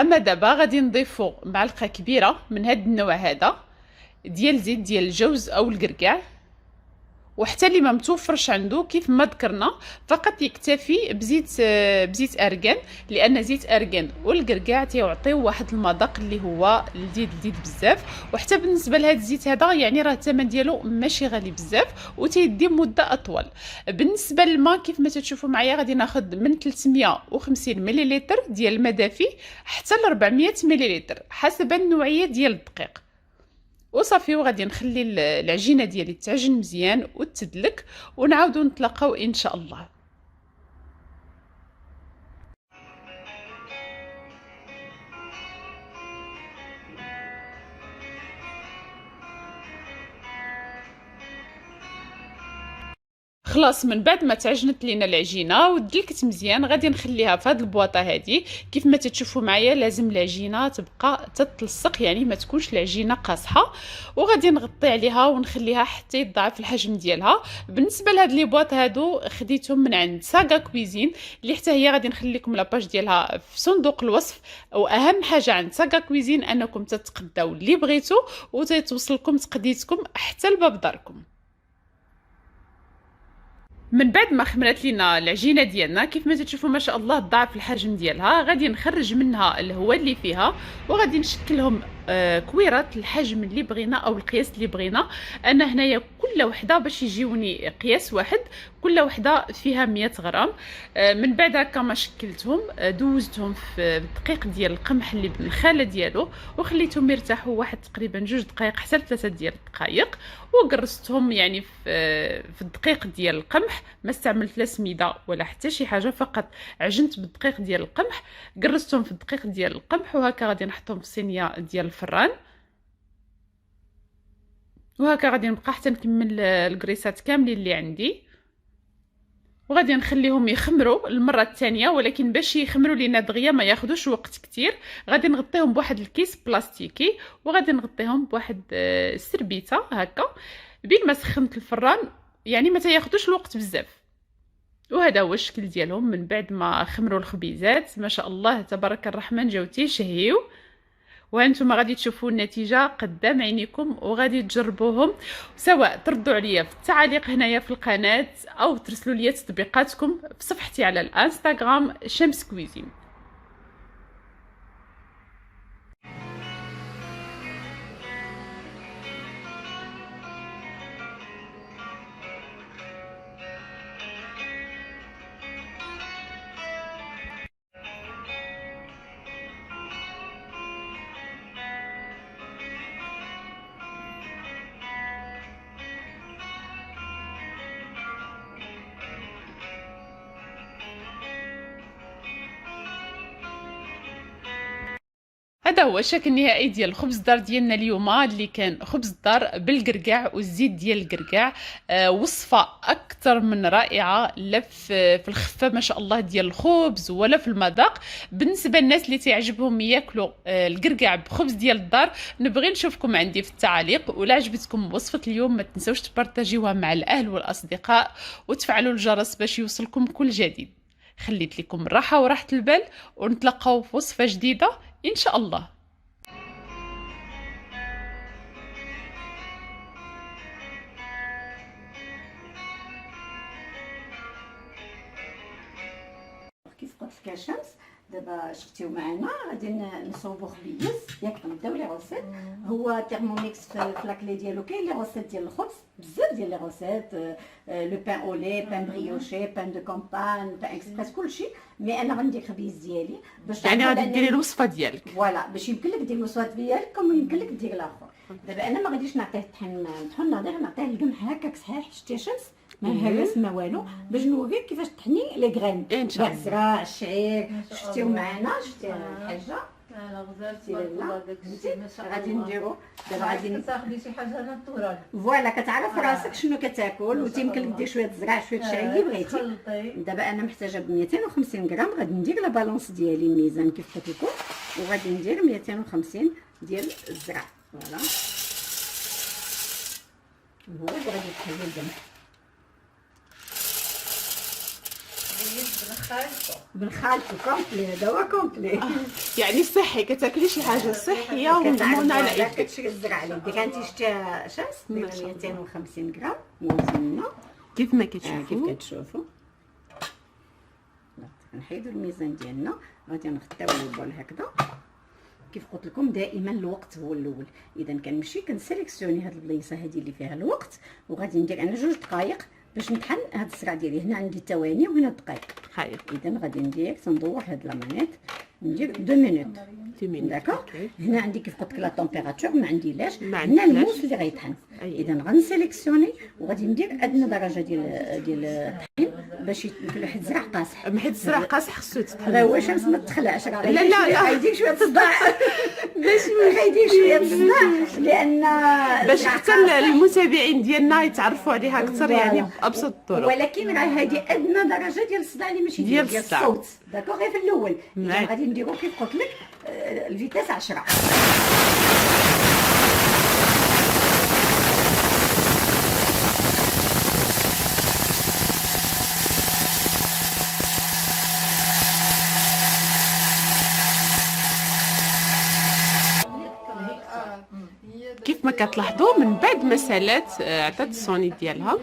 اما دابا غادي نضيفو معلقه كبيره من هاد النوع هذا ديال زيت ديال الجوز او الكركاع، وحتى اللي ما متوفرش عنده كيف ما ذكرنا فقط يكتفي بزيت ارغان، لان زيت ارغان والقرقاع تيعطيو واحد المذاق اللي هو لذيذ بزاف. وحتى بالنسبه لهذا الزيت هذا يعني راه الثمن ديالو ماشي غالي بزاف وتيدي مده اطول. بالنسبه للماء كيف ما تشوفوا معايا غادي ناخذ من 350 مليلتر ديال الماء دافي حتى ل 400 مليلتر حسب النوعيه ديال الدقيق. وصافي وغادي نخلي العجينه ديالي تعجن مزيان وتدلك، ونعاودو نتلاقاو ان شاء الله. خلاص من بعد ما تعجنت لينا العجينه ودلكت مزيان غادي نخليها في هذه البواطه هذه. كيف ما تتشوفوا معايا لازم العجينه تبقى تتلصق، يعني ما تكونش العجينه قاصحه. وغادي نغطي عليها ونخليها حتى يضاعف الحجم ديالها. بالنسبه لهاد لي بواط هادو خديتهم من عند ساغا كويزين، اللي حتى هي غادي نخلي لكم لاباج ديالها في صندوق الوصف. واهم حاجه عند ساغا كويزين انكم تتقداو اللي بغيتو وتتوصلكم تقديتكم حتى لباب داركم. من بعد ما خمرت لينا العجينه ديالنا كيف ما تشوفوا ما شاء الله ضاعف الحجم ديالها، غادي نخرج منها الهواء اللي فيها وغادي نشكلهم كويرات الحجم اللي بغينا او القياس اللي بغينا. انا هنايا كل وحده باش يجيوني قياس واحد، كل وحده فيها 100 غرام. من بعد هكا ما شكلتهم دوزتهم في الدقيق ديال القمح اللي بالخاله ديالو وخليتهم يرتاحوا واحد تقريبا 2 دقائق حتى 3 ديال الدقائق. وقرصتهم يعني في الدقيق ديال القمح، ما استعملت لا سميده ولا حتى شي حاجه، فقط عجنت بالدقيق ديال القمح. قرصتهم في الدقيق ديال القمح وهكا غادي نحطهم في الصينيه ديال الفران. وهكا غادي نبقى حتى نكمل الكريسات كاملين اللي عندي، وغادي نخليهم يخمروا المره الثانيه. ولكن باش يخمروا لينا دغيا ما ياخذوش وقت كتير غادي نغطيهم بواحد الكيس بلاستيكي وغادي نغطيهم بواحد السربيته هكا بين ما سخنت الفران، يعني ما تاخذوش الوقت بزاف. وهذا هو الشكل ديالهم من بعد ما خمروا الخبيزات. ما شاء الله تبارك الرحمن جاو تيشهيو، وانتم غادي تشوفوا النتيجه قدام عينيكم وغادي تجربوهم، سواء تردوا عليا في التعاليق هنايا في القناه او ترسلوا لي تطبيقاتكم في صفحتي على الانستغرام شمس كويزين. هذا هو الشكل النهائي ديال الخبز الدار ديالنا اليوم، اللي كان خبز الدار بالقرقاع والزيت ديال القرقاع. وصفه اكثر من رائعه، لا في الخفه ما شاء الله ديال الخبز ولا في المذاق. بالنسبه للناس اللي تعجبهم ياكلوا القرقاع بخبز ديال الدار نبغي نشوفكم عندي في التعاليق. ولا عجبتكم وصفه اليوم ما تنسوش تبارطاجيوها مع الاهل والاصدقاء وتفعلوا الجرس باش يوصلكم كل جديد. خليت لكم الراحه وراحه البال، ونتلاقاو في وصفه جديده إن شاء الله. كيف قلت لك يا شمس، دابا شفتيو معنا غادي نصوبو خبيز ياك. نبداو لي غوسيت. هو تيرموميكس في لاكلي ديالو كاين لي غوسيت ديال الخبز، بزاف ديال لي غوسيت، لو بان اولي، بان بريوشي، بان دو كومبان، بان اكسبريس، كلشي. مي انا غندير خبيز ديالي باش يعني غادي ديري الوصفه ديالك. فوالا باش يمكن لك دير الوصفه ديالك كما يمكن لك دير الاخر. دابا انا ما غاديش نعطيه الطحن غير نعطيه القمح هكاك صحيح. شتي يا شمس ما هرس ما والو، باش نوريك كيفاش تحني لي غرين تاع الزرع الشعير. شفتيو معنا، شفتي الحاجه انا غزالتي غادي نديرو دابا غادي تاخدي شي حاجه ناتورال. فوالا كتعرف راسك شنو كتاكل وتيمكن لك دير شويه الزرع شويه الشعير اللي بغيتي. دابا انا محتاجه ب 250 غرام. غادي ندير لا بالونس ديالي الميزان كيف قلت لكم، وغادي ندير 250 ديال الزرع. فوالا هو غادي تحلي القمح. بنخالطو كومبلي، هذا هو كومبلي. يعني صحي، كتاكلي شي حاجه صحيه ومضمونه على كتعرف ايدك. كتشري الزرع على يديك. انت شتيها شمس دايره 250 غرام موزنه كيف ما كيف كتشوفوا. كتشوفوا. نحيدوا الميزان ديالنا، غادي نغطيو البول هكذا. كيف قلت لكم دائما الوقت هو الاول. اذا كنمشي كنسيليكسيوني هاد البليصه هذه اللي فيها الوقت، وغادي ندير انا 2 دقائق باش نطحن هاد الزرع ديالي. هنا عندي الثواني وهنا الدقائق. هاي اذا غادي ندير تندور هاد لامانيت، ندير 2 مينوت. داكوغ. هنا عندي كيف قلت لك لا تمبيراتور ما عندي لاش، هنا الموس اللي غيطحن. اذا غنسيليكسيوني وغادي ندير ادنى درجه ديال الطحين باش يكون حيت الزرع قاصح. حيت الزرع قاصح خصو يتطحن. راه هو شمس ما تخلعش، راه لا لا لا غيديك شويه الصداع. غيديك شويه الصداع لان باش حتى المتابعين ديالنا يتعرفوا عليها اكثر يعني بابسط الطرق. ولكن راه هذه ادنى درجه ديال الصداع اللي ماشي ديال الصوت. داكوغ غير في الاول. اذا غادي نديرو كيف قلت لك الفيتاس 10. كيف ما كتلاحظوا من بعد ما سالات عطات الصوني ديالها.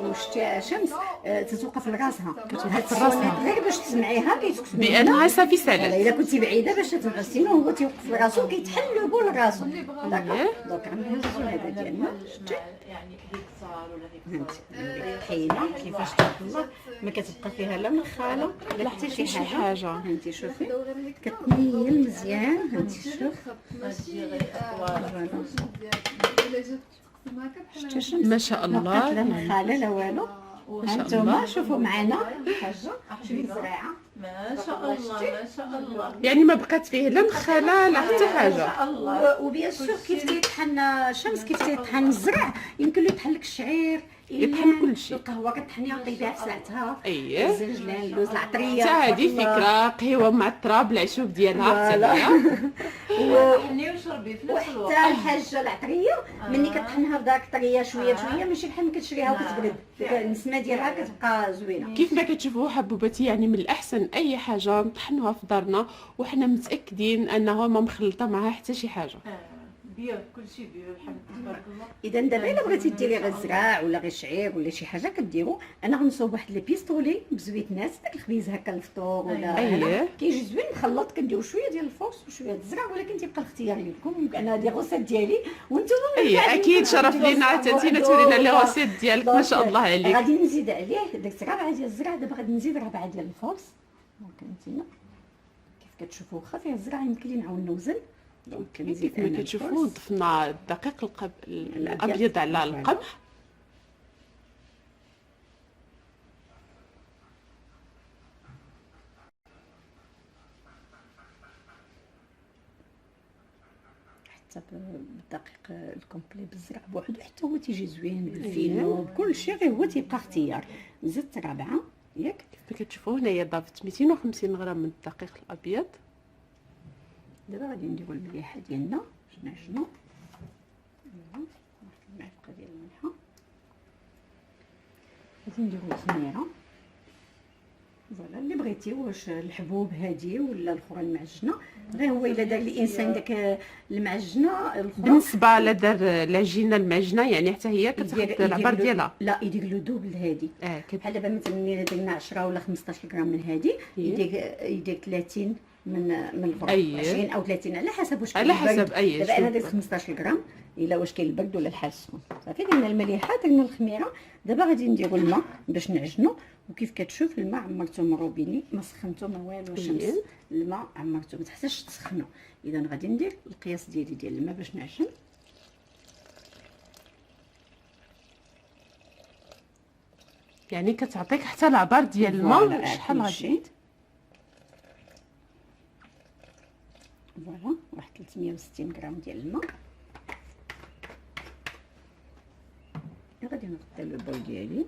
وشتي شمس تتوقف لراسها، كتوقف لراسها غير باش تسمعيها كيتكتب بانها صافي سالات. الا كنتي بعيده باش تنعسينو هو تيوقف لراسو وكيتحل لو بول راسو. داكوغ. دونك غنهزو هذا ديالنا. شتي يعني هيك صار ولا هيك هانتي الطحينه كيفاش تبارك الله ما كتبقى فيها لا منخاله لا حتى شي حاجه. هانتي شوفي كتميل مزيان. هانتي شوف ما شاء الله. لا منخاله لا والو. هانتوما شوفوا معنا حاجه شوفي الزراعه ما شاء الله ما شاء الله. يعني ما بقات فيه لا مخاله لا حتى حاجه. وبيان سور كيف تيطحن شمس كيف تيطحن الزرع يمكن له يطحن لك الشعير، يطحن كل شيء. القهوه كطحنيها طيبيها في ساعتها. اييه الزنجلان اللوز العطريه حتى هذه فكره. قهوه مع التراب العشوب ديالها حتى هي. حني وشربي في نفس الوقت. وحتى الحاجه العطريه ملي كطحنها بداك طريه شويه بشويه ماشي بحال ما كتشريها وكتبرد. النسمه ديالها كتبقى زوينه. كيف ما كتشوفوا حبوباتي يعني من الاحسن اي حاجه نطحنوها في دارنا وحنا متاكدين انها ما مخلطه معها حتى شي حاجه. بيو كلشي بيو الحمد تبارك الله. اذا دابا الا بغيتي ديري غير الزراع ولا غير شعير ولا شي حاجه كديرو. انا غنصوب واحد لي بيستولي بزويت ناس داك الخبيز هكا الفطور ولا أييه. كيجي زوين مخلط. كنديرو شويه ديال الفورس وشويه ديال الزرع ولكن تيبقى الاختيار لكم. انا هذه الغوسيت ديالي وانتم اكيد شرف لينا عتاتينا تورينا لي غوسيت ديالك ما شاء الله عليك. غادي نزيد عليه داك 4 ديال الزرع. دابا غادي نزيد 4 ديال الفورس. دونك انتينا كيف كتشوفوا واخا فيها الزرع يمكن لي نعاود نوزن. دونك كنزيد كيف ما كتشوفوا ضفنا الدقيق الابيض على القمح. حتى بالدقيق الكومبلي بالزرع بوحدو حتى هو تيجي زوين بالفينو بكل شيء. غير هو تيبقى اختيار. زدت 4 ياك. كيف ما كتشوفوا هنايا ضافت 250 غرام من الدقيق الابيض. دابا غادي نديرو المليحه ديالنا باش نعجنو. واحد المعلقه ديال الملحه. غادي نديرو الخميره. فوالا اللي بغيتي واش الحبوب هادي ولا الاخرى المعجنه. غير هو الا دار الانسان داك المعجنه الاخرى بالنسبه لدار العجينه المعجنه يعني حتى هي كتاخذ العبار ديالها. لا يدير له دوبل هادي. بحال دابا مثلا ملي درنا 10 ولا 15 غرام من هادي يدير 30 من الفرن. 20 او 30 على حسب واش على حسب. دابا انا درت 15 غرام الا واش كاين البرد ولا الحال السخون. صافي درنا المليحه درنا الخميره. دابا غادي نديرو الماء باش نعجنو. وكيف كتشوف الماء عمرته من روبيني ما سخنتو ما والو. الشمس الماء عمرته ما تحتاجش تسخنو. اذا غادي ندير القياس ديالي ديال الماء باش نعجن. يعني كتعطيك حتى العبار ديال الماء شحال غادي. فوالا واحد 360 غرام ديال الماء. غادي نغطي لو بول ديالي.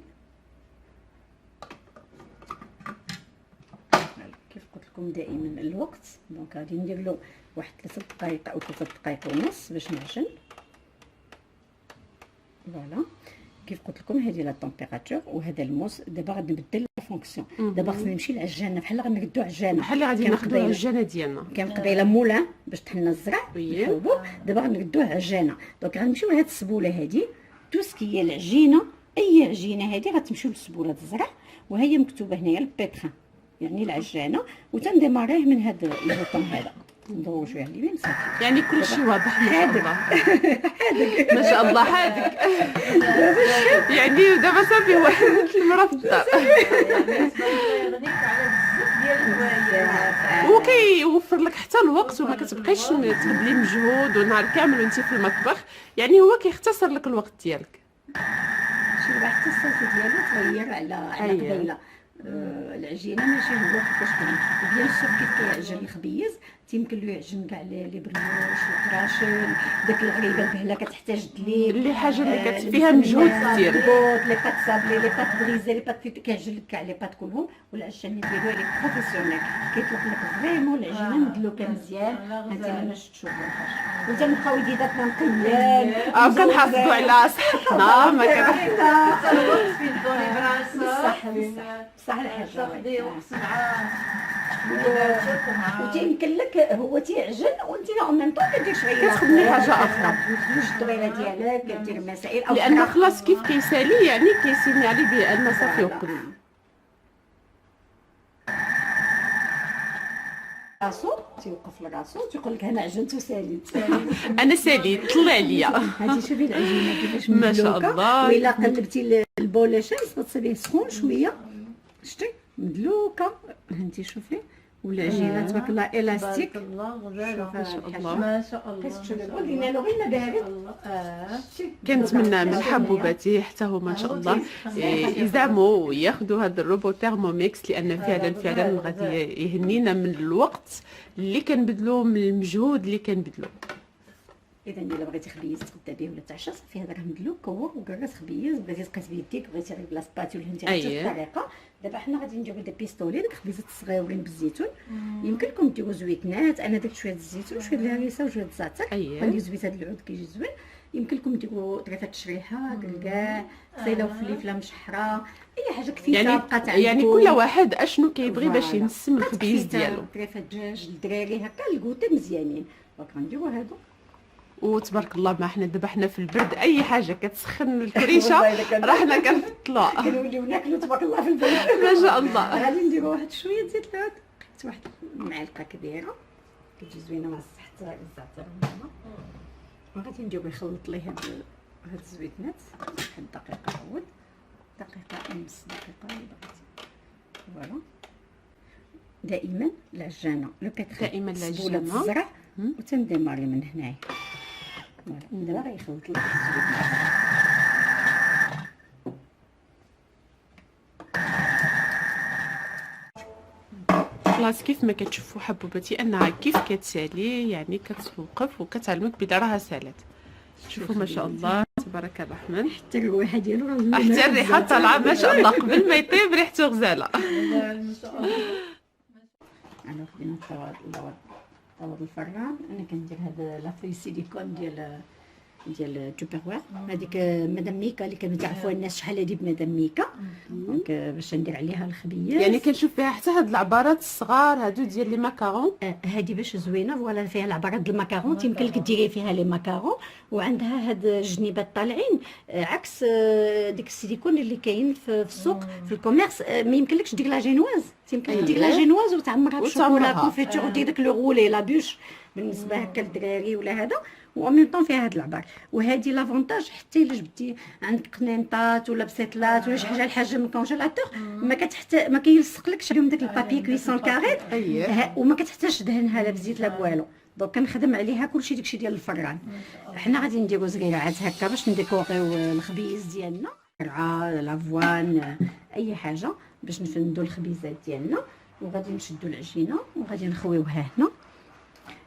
كيف قلت لكم دائما الوقت. دونك غادي ندير له واحد 3 دقائق او 3 دقائق ونص باش نعجن. فوالا كيف قلت لكم هذه لا طومبيراتور وهذا الموس. دابا غادي نبدل لا فونكسيون. دابا خصني نمشي للعجانه بحال غنردو عجانه بحال اللي غادي ناخذوا العجانه ديالنا. كان قبيله مولان باش طحنا الزرع نحوبو. دابا غنردوه عجانه. دونك غنمشيو لهاد السبوله هادي تو سكي العجينه. اي عجينه هادي غتمشيو للسبوله الزرع وهي مكتوبه هنايا البيتران يعني العجانه وتنديماريه من هاد البوطون هذا. ندورو شويه على اليمين صافي. يعني كل شيء واضح ما شاء الله. حادق ما شاء الله حادق. يعني دابا صافي واحد المراه في الدار. هو كيوفر لك حتى الوقت وما كتبقيش تبذلي مجهود ونهار كامل وانت في المطبخ. يعني هو كيختصر لك الوقت ديالك. شي واحد حتى الصوت ديالو تغير على قبيله. العجينه ماشي هو كيفاش كان بيان سور كيف كيعجن الخبيز تيمكن له يعجن كاع لي بريوش الكراشل داك الغريبه البهله كتحتاج دليل اللي حاجه اللي فيها مجهود كثير. لي بات صابلي لي بات بريزي لي بات كيعجن لك كاع لي بات كلهم. والعجانه ديالو اللي بروفيسيونيل كيطلق لك فريمون العجينه مدلوكه مزيان. هانتي ما شفتش الحاجه وانت مبقاو يديداتنا نقيان كنحافظوا على صحتنا ما بصح الحاجه وتيمكن لك هو تيعجن وانت لا اون ميم طون كدير شويه كتخدمي حاجه اخرى تجوج الطويله ديالك كدير مسائل او لان خلاص كيف كيسالي يعني كيسينيالي بان صافي وكل راسو تيوقف لراسو تيقول لك انا عجنت وساليت. انا ساليت طلع عليا. هادي شوفي العجينه كيفاش ما شاء الله. وإلا قلبتي البول شمس غتصيبيه سخون شويه شتي مدلوكه. هانتي شوفي والعجينه تبارك الله الاستيك. ما شاء الله. ما شاء الله. قلنا له غير بارد. كنتمنى من حبوباتي حتى هما ان شاء الله يزعموا وياخذوا هذا الروبو تيرموميكس لان فعلا غادي يهنينا من الوقت اللي كنبذلوه من المجهود اللي كنبذلوه. اذا الا بغيتي خبيز تغدا به ولا تعشى صافي هذا راه مدلوك كور وكراس خبيز. بغيتي تقيس بيديك بغيتي غير بلا سباتول انت عرفتي الطريقه. دابا حنا غادي نديرو دي بيستولي داك الخبيزات الصغيورين بالزيتون. يمكن لكم ديروا زويتنات. انا درت شويه الزيتون وشويه الهريسه وشويه الزعتر. غندير زويت هذا العود كيجي زوين. يمكن لكم ديروا طريفه التشريحه كاع صيله وفليفله مشحره اي حاجه كفيفه بقات عندكم. يعني كل واحد اشنو كيبغي باش ينسم الخبيز ديالو. طريفه الدجاج للدراري هكا الكوتي مزيانين. دونك غنديروا هادو وتبارك الله ما حنا دابا حنا في البرد اي حاجه كتسخن الكريشه راه حنا كنفضلوها. كنوليو ناكلو تبارك الله في البرد. ما شاء الله. غادي نديرو واحد شويه زيت العود. قلت واحد معلقه كبيره كتجي زوينه مع الزعتر هنا. وغادي نديرو يخلط ليه هاد الزويتنات واحد دقيقه عود دقيقه ونص دقيقه اللي بغيتي. فوالا دائما العجانه لو بيتري دائما العجانه الزرع وتنديماري من هنايا. فوالا دابا غيخلط لك الزويتنات. خلاص كيف ما كتشوفوا حبوباتي انها كيف كتسالي يعني كتوقف وكتعلمك بلي راها سالات. شوفوا ما شاء الله تبارك الرحمن. حتى الريحه ديالو حتى الريحه طالعه ما شاء الله قبل ما يطيب ريحته غزاله. ما شاء الله. انا خدينا الطاوه الفران. انا كندير هذا لافي سيليكون ديال توبروير. هذيك مدام ميكا اللي كانوا تعرفوها الناس شحال هذه بمدام ميكا. دونك باش ندير عليها الخبيز. يعني كنشوف فيها حتى هاد العبارات الصغار هادو ديال لي ماكارون. هذه باش زوينه فوالا فيها العبارات ديال الماكارون. يمكن لك ديري فيها لي ماكارون وعندها هاد الجنيبات طالعين عكس ديك السيليكون اللي كاين في السوق في الكوميرس. ما يمكنلكش دير لا جينواز. يمكن لك دير لا جينواز وتعمرها بالشوكولا كونفيتور ودير داك لو رولي لا بوش بالنسبه هكا للدراري ولا هذا. ومن طون فيها هاد العبار. وهذه لافونتاج حتى الا جبتي عندك قنينطات ولا بسيطلات ولا شي حاجه الحاجه من الكونجيلاتور ما كيلصقلكش عليهم داك البابي كويسون كاريت. وما كتحتاجش دهنها لا بزيت لا بوالو. دونك كنخدم عليها كلشي داكشي ديال الفران. حنا غادي نديرو زريعات هكا باش نديكوريو الخبيز ديالنا. قرعه لافوان اي حاجه باش نفندو الخبيزات ديالنا. وغادي نشدو العجينه وغادي نخويوها هنا.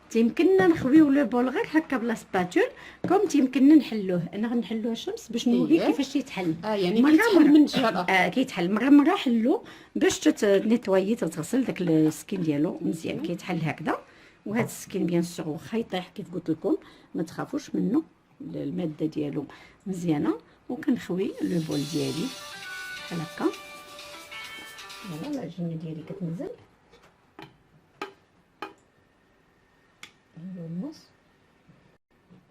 تيمكننا نخويو لو بول غير هكا بلا سباتول كوم تيمكننا نحلوه. انا غنحلوه الشمس باش نوريك كيفاش تيتحل. يعني كيتحل من جهه كيتحل مره حلو باش تنيطويي تغسل داك السكين ديالو مزيان. كيتحل هكذا. وهذا السكين بيان سور واخا يطيح كيف قلت لكم ما تخافوش منه الماده ديالو مزيانه. وكنخوي لو بول ديالي بحال هكا. فوالا العجينه ديالي كتنزل ندير النص.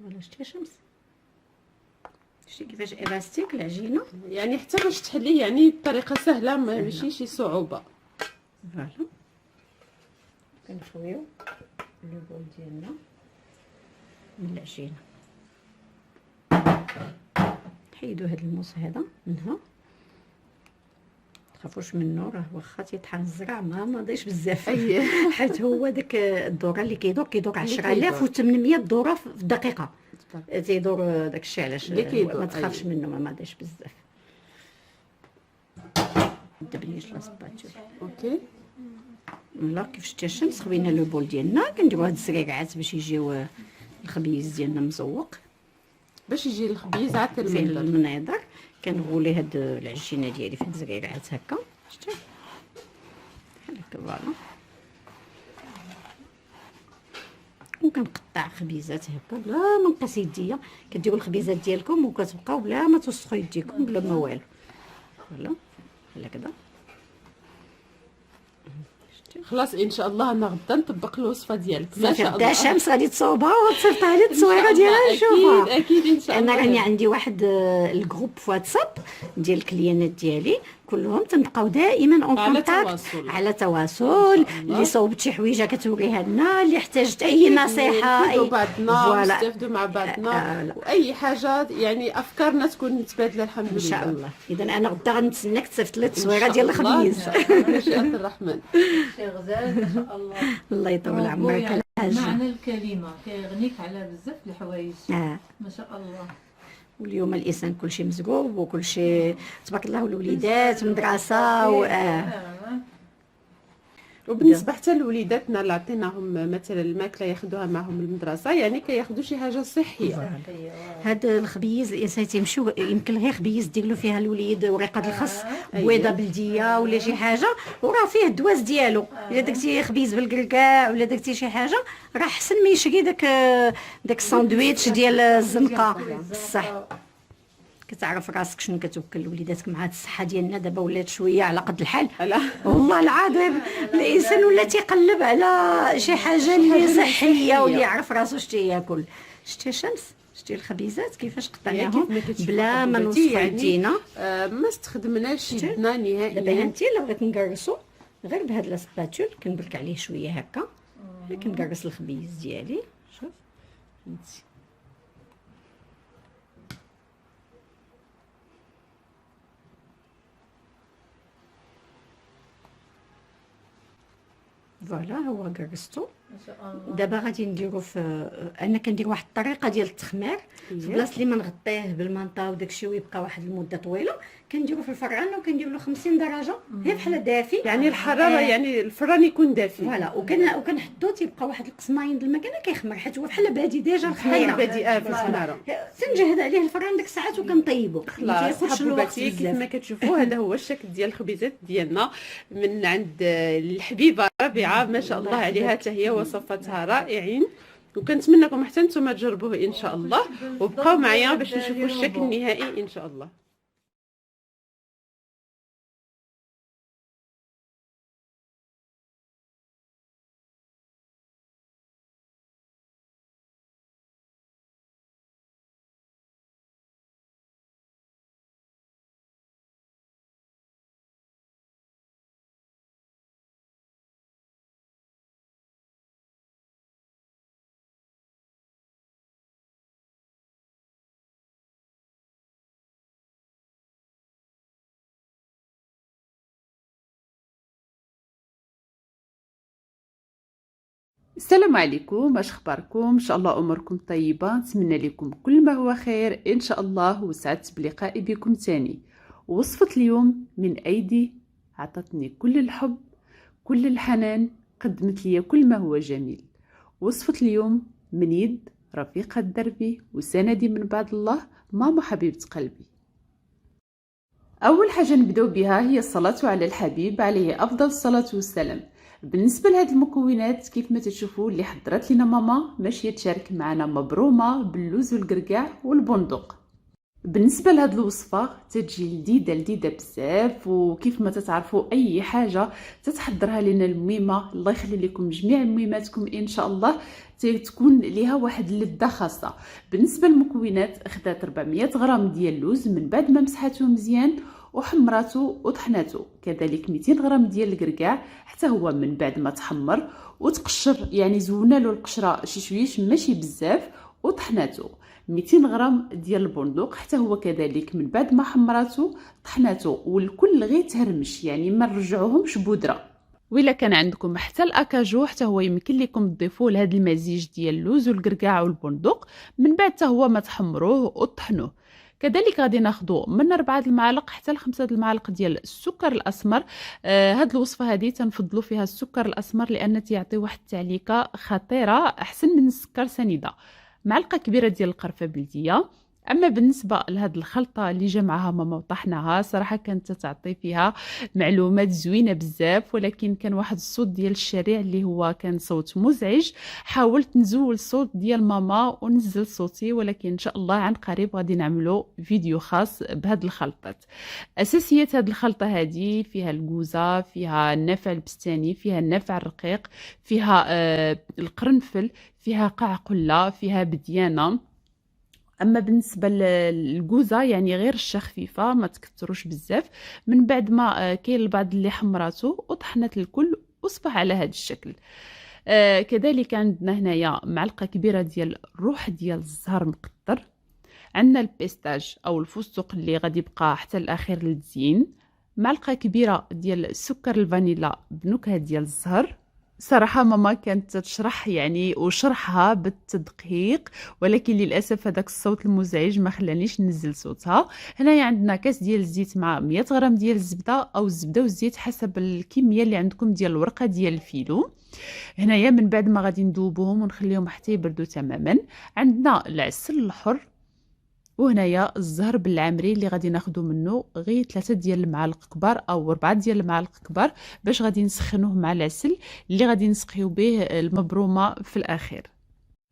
فوالا شتي شمس، شتي كيفاش الاستيك العجينه، يعني حتى باش تحليه يعني بطريقه سهله ماشي شي صعوبه. فوالا كنخويو لو بول ديالنا من العجينه. نحيدو هاد الموس هذا منها، تخافوش منه، راه واخا تيطحن الزرع ما ضيش بزاف. حيت هو داك الدوره اللي كيدور 10800 دوره في الدقيقه، تيدور داكشي علاش ما تخافش منه، ما ضيش بزاف. دبليش لا سباتول. اوكي لا كيف شتي الشمس، خوينا لو بول ديالنا، كنديرو هاد الزريعات باش يجيو الخبيز ديالنا مزوق، باش يجي الخبيز عاد فيه المناظر. كنغولي هاد العجينه ديالي في هاد الزريعات هكا، شتي بحال هكا. فوالا وكنقطع خبيزات هكا بلا ما نقص يديا. كديروا الخبيزات ديالكم وكتبقاو بلا ما توسخوا يديكم بلا ما والو. فوالا بحال هكذا. خلاص ان شاء الله انا غدا نطبق الوصفه ديالك. ما صافي شاء غدا الله شمس غادي تصوبها وتصيفط لي التصويره ديالها نشوفها. اكيد ان شاء الله. انا راني عندي واحد الجروب في واتساب ديال الكليانات ديالي كلهم، تنبقاو دائما اون كونتاكت على تواصل. اللي صوبت شي حويجه كتوريها لنا، اللي احتاجت اي نصيحه اي بعضنا نستافدوا مع بعضنا، واي حاجه يعني افكارنا تكون متبادله الحمد لله ان شاء الله. اذا انا غدا غنتسناك تصيفط لي التصويره ديال الخبيز. مشيئة الرحمن. شي غزال ما شاء الله. الله يطول عمرك. معنى الكلمه كيغنيك على بزاف الحوايج. ما شاء الله. واليوم الانسان كلشي مزقوب وكلشي تبارك الله، الوليدات مدرسه وبالنسبه حتى لوليداتنا اللي عطيناهم مثلا الماكله ياخذوها معهم المدرسه، يعني كياخذوا شي حاجه صحيه. هذا الخبيز الانسان تيمشيو يمكن غير خبيز دير فيها الوليد ورقه الخس بويضه بلديه ولا شي حاجه، وراه فيه الدواز ديالو. الا درتي خبيز بالكركاع ولا درتي شي حاجه راه احسن ما يشري داك الساندويتش ديال الزنقه. بصح كتعرف راسك شنو كتوكل وليداتك مع هاد الصحه ديالنا دابا ولات شويه على قد الحال. والله العظيم الانسان ولا تيقلب على شي حاجه اللي صحيه واللي يعرف راسو شتي ياكل. شتي شمس، شتي الخبيزات كيفاش قطعناهم بلا ما نوصفوا يدينا، ما استخدمناش يدنا نهائيا. دابا انت لو بغيت نقرصو غير بهاد لاسباتول كنبرك عليه شويه هكا، كنقرص الخبيز ديالي. شوف فهمتي فوالا هو قرصتو. دابا غادي نديرو انا كندير واحد الطريقه ديال التخمير في بلاصه اللي ما نغطيه بالمنطا وداكشي ويبقى واحد المده طويله، كنديرو في الفران وكندير له 50 درجه هي بحال دافي، يعني الحراره يعني الفران يكون دافي. فوالا وكنحطو تيبقى واحد القسماين د الماكله كيخمر، حيت هو بحال بادي ديجا الخميره بادئه في الخماره. تنجهد عليه الفران ديك الساعات وكنطيبو. خلاص حبوباتي كيف ما كتشوفوا هذا هو الشكل ديال الخبيزات ديالنا من عند الحبيبه ربيعه، ما شاء الله عليها حتى هي وصفاتها رائعين، وكنتمنىكم حتى نتوما تجربوه ان شاء الله، وبقاو معايا باش نشوفوا الشكل النهائي ان شاء الله. السلام عليكم، اش اخباركم؟ ان شاء الله اموركم طيبه، نتمنى لكم كل ما هو خير ان شاء الله، وسعدت بلقائي بكم تاني. وصفه اليوم من ايدي عطتني كل الحب كل الحنان، قدمت لي كل ما هو جميل. وصفه اليوم من يد رفيقه دربي وسندي من بعد الله، ماما حبيبه قلبي. اول حاجه نبداو بها هي الصلاه على الحبيب عليه افضل الصلاه والسلام. بالنسبه لهاد المكونات كيف ما تشوفوا اللي حضرت لنا ماما ماشيه تشارك معنا مبرومه باللوز والقرقاع والبندق. بالنسبه لهاد الوصفه تتجي لذيذه بزاف، وكيف ما تتعرفوا اي حاجه تتحضرها لنا الميمه الله يخلي لكم جميع ميماتكم ان شاء الله تكون ليها واحد اللذه خاصه. بالنسبه للمكونات اخذت 400 غرام ديال اللوز من بعد ما مسحاته مزيان وحمراته وطحناته، كذلك 200 غرام ديال الكركاع حتى هو من بعد ما تحمر وتقشر، يعني زونا له القشره شي شويش ماشي بزاف وطحناته. 200 غرام ديال البندق حتى هو كذلك من بعد ما حمراته طحناته، والكل غير تهرمش يعني ما نرجعوهمش بودره. وإلا كان عندكم حتى الاكاجو حتى هو يمكن لكم تضيفوه لهذا المزيج ديال اللوز والكركاع والبندق من بعد حتى هو ما تحمروه وطحنوه. كذلك غادي ناخذوا من 4 المعالق حتى ل 5 المعالق ديال السكر الاسمر. هاد الوصفه هذه تنفضلوا فيها السكر الاسمر لان تيعطي واحد التعليقه خطيره احسن من السكر سنيده. معلقه كبيره ديال القرفه بلديه. اما بالنسبه لهاد الخلطه اللي جمعها ماما وطحناها صراحه كانت تعطي فيها معلومات زوينه بزاف، ولكن كان واحد الصوت ديال الشارع اللي هو كان صوت مزعج. حاولت نزول الصوت ديال ماما ونزل صوتي، ولكن ان شاء الله عن قريب غادي نعملوا فيديو خاص بهاد الخلطات. اساسيات هاد الخلطه هذه فيها الكوزه، فيها النافع البستاني، فيها النافع الرقيق، فيها القرنفل، فيها قعقله، فيها بديانه. اما بالنسبه للكوزه يعني غير خفيفه ما تكثروش بزاف. من بعد ما كاين البعض اللي حمراته وطحنت الكل وصبح على هذا الشكل. كذلك عندنا هنايا معلقه كبيره ديال الروح ديال الزهر مقطر. عندنا البيستاج او الفستق اللي غادي يبقى حتى الاخير للتزيين. معلقه كبيره ديال السكر الفانيلا بنكهه ديال الزهر. صراحة ماما كانت تشرح يعني وشرحها بالتدقيق، ولكن للأسف هذاك الصوت المزعج ما خلانيش ننزل صوتها. هنايا عندنا كاس ديال الزيت مع 100 غرام ديال الزبدة أو الزبدة والزيت حسب الكمية اللي عندكم ديال الورقة ديال الفيلو. هنايا من بعد ما غادي ندوبهم ونخليهم حتى يبردوا تماما. عندنا العسل الحر، وهنايا الزهر بالعمري اللي غادي ناخذو منه غير 3 ديال المعالق كبار او 4 ديال المعالق كبار باش غادي نسخنوه مع العسل اللي غادي نسقيو به المبرومه في الاخير.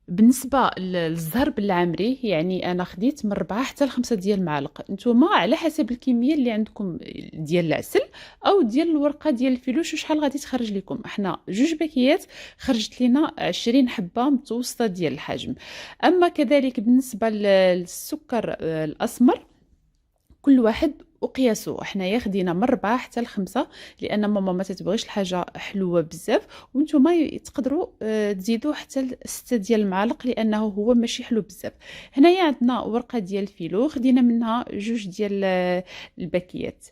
بالنسبه للزهر بالعمري يعني انا خديت من 4 حتى ل 5 ديال المعالق، نتوما على حسب الكميه اللي عندكم ديال العسل او ديال الورقه ديال الفيلوش وشحال غادي تخرج لكم. احنا 2 باكيات خرجت لنا 20 حبه متوسطه ديال الحجم. اما كذلك بالنسبه للسكر الاسمر كل واحد وقياسه، حنايا خدينا من 4 حتى ل 5 لان ماما ما تتبغيش الحاجه حلوه بزاف، وانتم تقدروا تزيدوا حتى ل 6 ديال المعالق لانه هو ماشي حلو بزاف. هنايا عندنا ورقه ديال الفيلو خدينا منها 2 ديال الباكيات.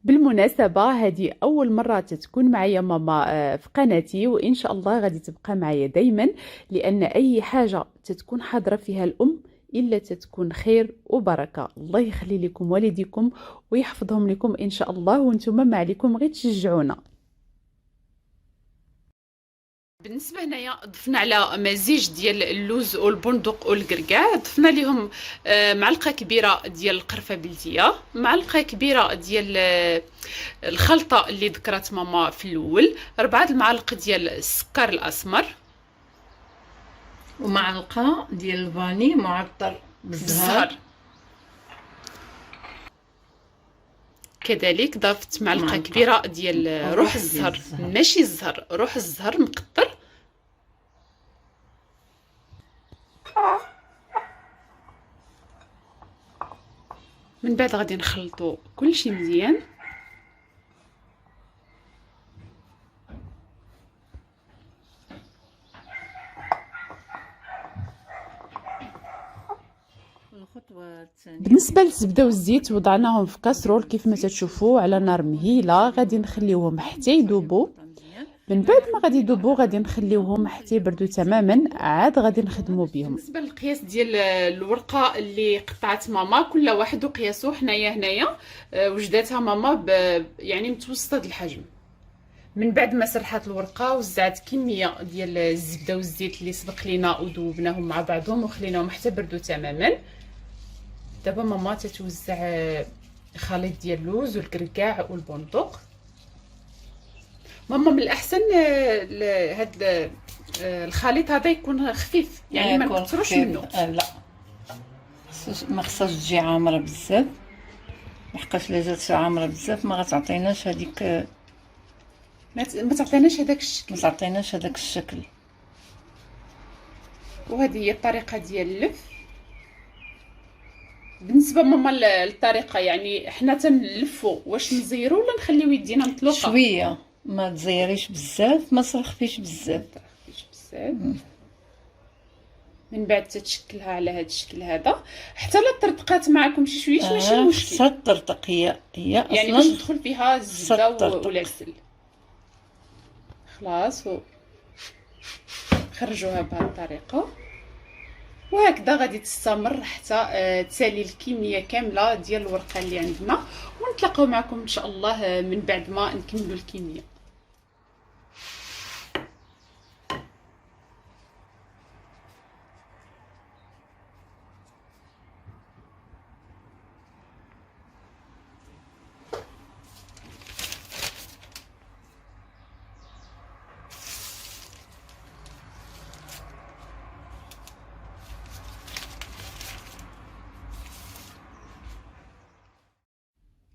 بالمناسبة هذه أول مرة تكون معايا ماما في قناتي، وإن شاء الله غادي تبقى معايا دايما، لأن أي حاجة تكون حاضرة فيها الأم إلا تتكون خير وبركة. الله يخلي لكم والديكم ويحفظهم لكم إن شاء الله، وانتم ما عليكم غير تشجعونا. بالنسبه هنايا ضفنا على مزيج ديال اللوز والبندق والكركاع، ضفنا لهم معلقه كبيره ديال القرفه بلديه، معلقه كبيره ديال الخلطه اللي ذكرت ماما في الاول، 4 المعالق ديال السكر الاسمر، ومعلقه ديال الفاني معطر بالزهر. كذلك ضفت معلقه كبيره ديال روح الزهر، ماشي الزهر، روح الزهر مقطر. من بعد غادي نخلطوا كلشي مزيان. بالنسبه للزبده والزيت وضعناهم في كاسرول كيف ما تشوفوا على نار مهيله، غادي نخليوهم حتى يذوبوا. من بعد ما غادي يذوبوا غادي نخليوهم حتى يبردوا تماما، عاد غادي نخدموا بهم. بالنسبه للقياس ديال الورقه اللي قطعت ماما كل واحد وقياسو، هنايا وجداتها ماما يعني متوسطه الحجم. من بعد ما سرحات الورقه وزعت كميه ديال الزبده والزيت اللي سبق لينا وذوبناهم مع بعضهم وخليناهم حتى بردوا تماما. دابا ماما تتوزع خليط ديال اللوز والكركاع والبندق. ماما من الاحسن هاد الخليط هذا يكون خفيف، يعني ما نكثروش منه. لا ما خصهاش تجي عامره بزاف، لحقاش الا جات عامره بزاف ما غتعطيناش هذيك، ما تعطيناش هذاك الشكل. ما تعطيناش هذاك الشكل. وهذه هي الطريقه ديال اللف. بالنسبه ماما الطريقه يعني حنا تنلفوا واش نزيروا ولا نخليو يدينا مطلوقه شويه، ما تزيريش بزاف، ما ترخفيش بزاف. من بعد تتشكلها على هذا الشكل هذا حتى لا طرطقات معكم شي شويه ماشي مشكل. خصها تطرطق، هي يعني اصلا باش تدخل فيها الزبده تطرطق. والعسل. خلاص خرجوها بهذه الطريقه، وهكذا غادي تستمر حتى تسالي الكميه كامله ديال الورقه اللي عندنا، ونتلاقاو معكم ان شاء الله من بعد ما نكملوا الكميه.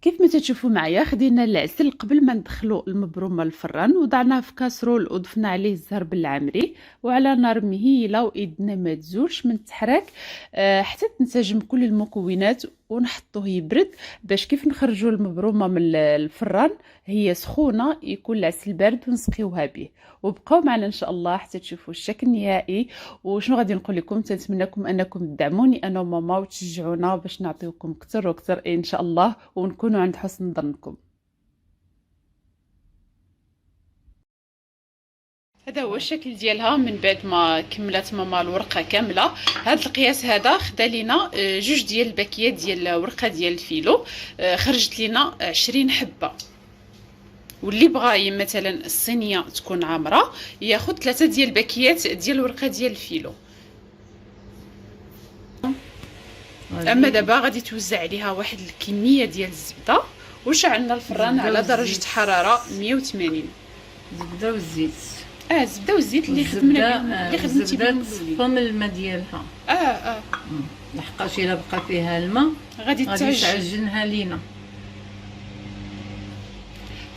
كيف ما تشوفوا معايا خدينا العسل قبل ما ندخلوا المبرومه للفران، وضعناه في كاسرول وضفنا عليه الزهر بالعمري وعلى نار مهيله وايدنا ما تزولش من التحراك حتى تنسجم كل المكونات ونحطوه يبرد باش كيف نخرجوا المبرومه من الفران هي سخونه يكون العسل بارد ونسقيوها به. وبقاو معنا ان شاء الله حتى تشوفوا الشكل النهائي. وشنو غادي نقول لكم، تنتمنىكم انكم تدعموني انا وماما وتشجعونا باش نعطيوكم اكثر واكثر ان شاء الله ونكونوا عند حسن ظنكم. هذا هو الشكل ديالها من بعد ما كملت ماما الورقه كامله. هذا القياس هذا خدا لينا جوج ديال الباكيات ديال الورقه ديال الفيلو، خرجت لينا 20 حبه. واللي بغى مثلا الصينيه تكون عامره ياخذ 3 ديال الباكيات ديال الورقه ديال الفيلو. اما دابا غادي توزع عليها واحد الكميه ديال الزبده وشعلنا الفران على درجه حراره 180. زبده والزيت. الزبده والزيت اللي خدمنا اللي خدمتي بهم تصفم الماء ديالها. لحقاش الا بقى فيها الماء غادي تعجنها لينا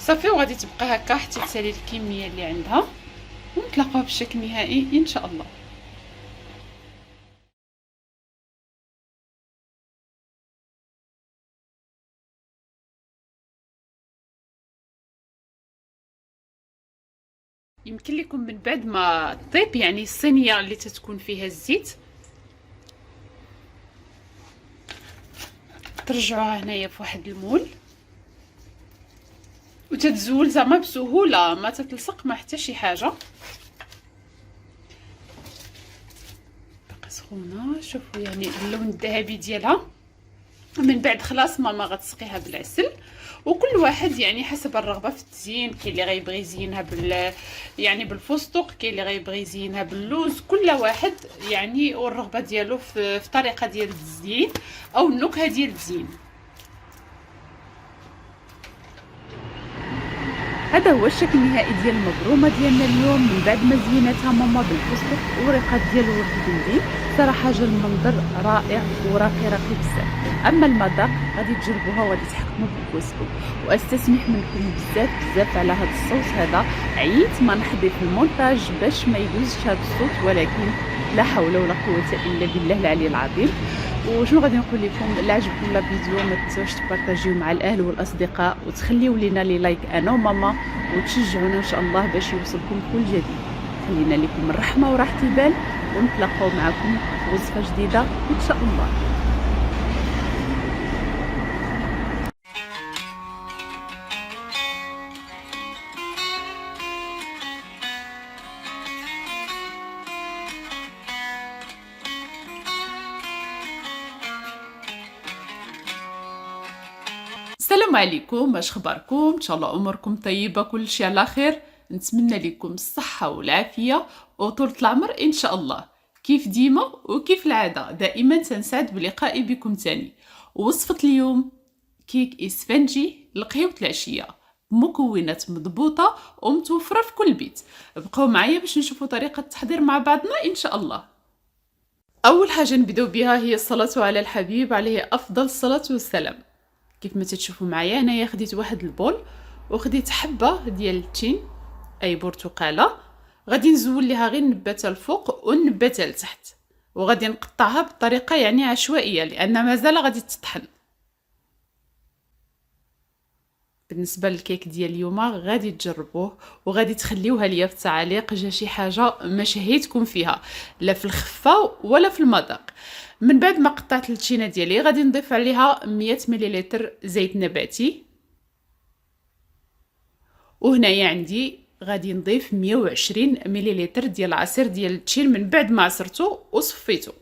صافي، وغادي تبقى هكا حتى تسالي الكميه اللي عندها، ونتلاقاو بالشكل النهائي ان شاء الله. يمكن لكم من بعد ما طيب يعني الصينيه اللي تتكون فيها الزيت ترجعوها هنايا في واحد المول وتتزول زعما بسهوله، ما تتلصق ما حتى شي حاجه. باقي سخونه، شوفوا يعني اللون الذهبي ديالها. من بعد خلاص ماما غتسقيها بالعسل، وكل واحد يعني حسب الرغبه في التزيين. كاين اللي غيبغي يزينها يعني بالفستق، كاين اللي غيبغي يزينها باللوز، كل واحد يعني والرغبه ديالو في طريقه ديال التزيين او النكهه ديال التزيين. هذا هو الشكل النهائي ديال المبرومه ديالنا اليوم من بعد ما زينتها ماما بالفستق ورقات ديال الورد البنين. صراحه جا المنظر رائع وراقي بزاف. اما المذاق غادي تجربوها وغادي تحكموا بنفسكم. واستسمح منكم بزاف على هذا الصوت هذا، عييت ما نحضر في المونتاج باش ما يدوزش هذا الصوت، ولكن لا حول ولا قوه الا بالله العلي العظيم. وشنو غادي نقول لكم، الا عجبكم لا فيديو ما تنساوش تبارطاجيو مع الاهل والاصدقاء وتخليو لينا لي لايك انا وماما وتشجعونا ان شاء الله باش يوصلكم كل جديد. خلينا لكم الرحمه وراحه البال، ونتلاقاو معكم في وصفه جديده ان شاء الله. السلام عليكم، اش اخباركم؟ ان شاء الله اموركم طيبه، كل شيء على خير. نتمنى لكم الصحه والعافيه وطول العمر ان شاء الله. كيف ديما وكيف العاده دائما تنسعد بلقائي بكم تاني. ووصفه اليوم كيك اسفنجي لقهوه العشيه، مكونات مضبوطه ومتوفره في كل بيت. بقاو معايا باش نشوفوا طريقه التحضير مع بعضنا ان شاء الله. اول حاجه نبداو بها هي الصلاه على الحبيب عليه افضل الصلاه والسلام. كيف ما تتشوفوا معايا هنايا خديت واحد البول وخديت حبه ديال التين اي برتقاله، غادي نزول ليها غير النباته الفوق والنباته لتحت، وغادي نقطعها بطريقه يعني عشوائيه لان مازال غادي تطحن. بالنسبه للكيك ديال اليوم غادي تجربوه وغادي تخليوها ليا في التعاليق جا شي حاجه ما شهيتكم فيها لا في الخفه ولا في المذاق. من بعد ما قطعت التشينه ديالي غادي نضيف عليها 100 ملل زيت نباتي، وهنايا عندي غادي نضيف 120 ملل ديال العصير ديال التشين من بعد ما عصرته وصفيته،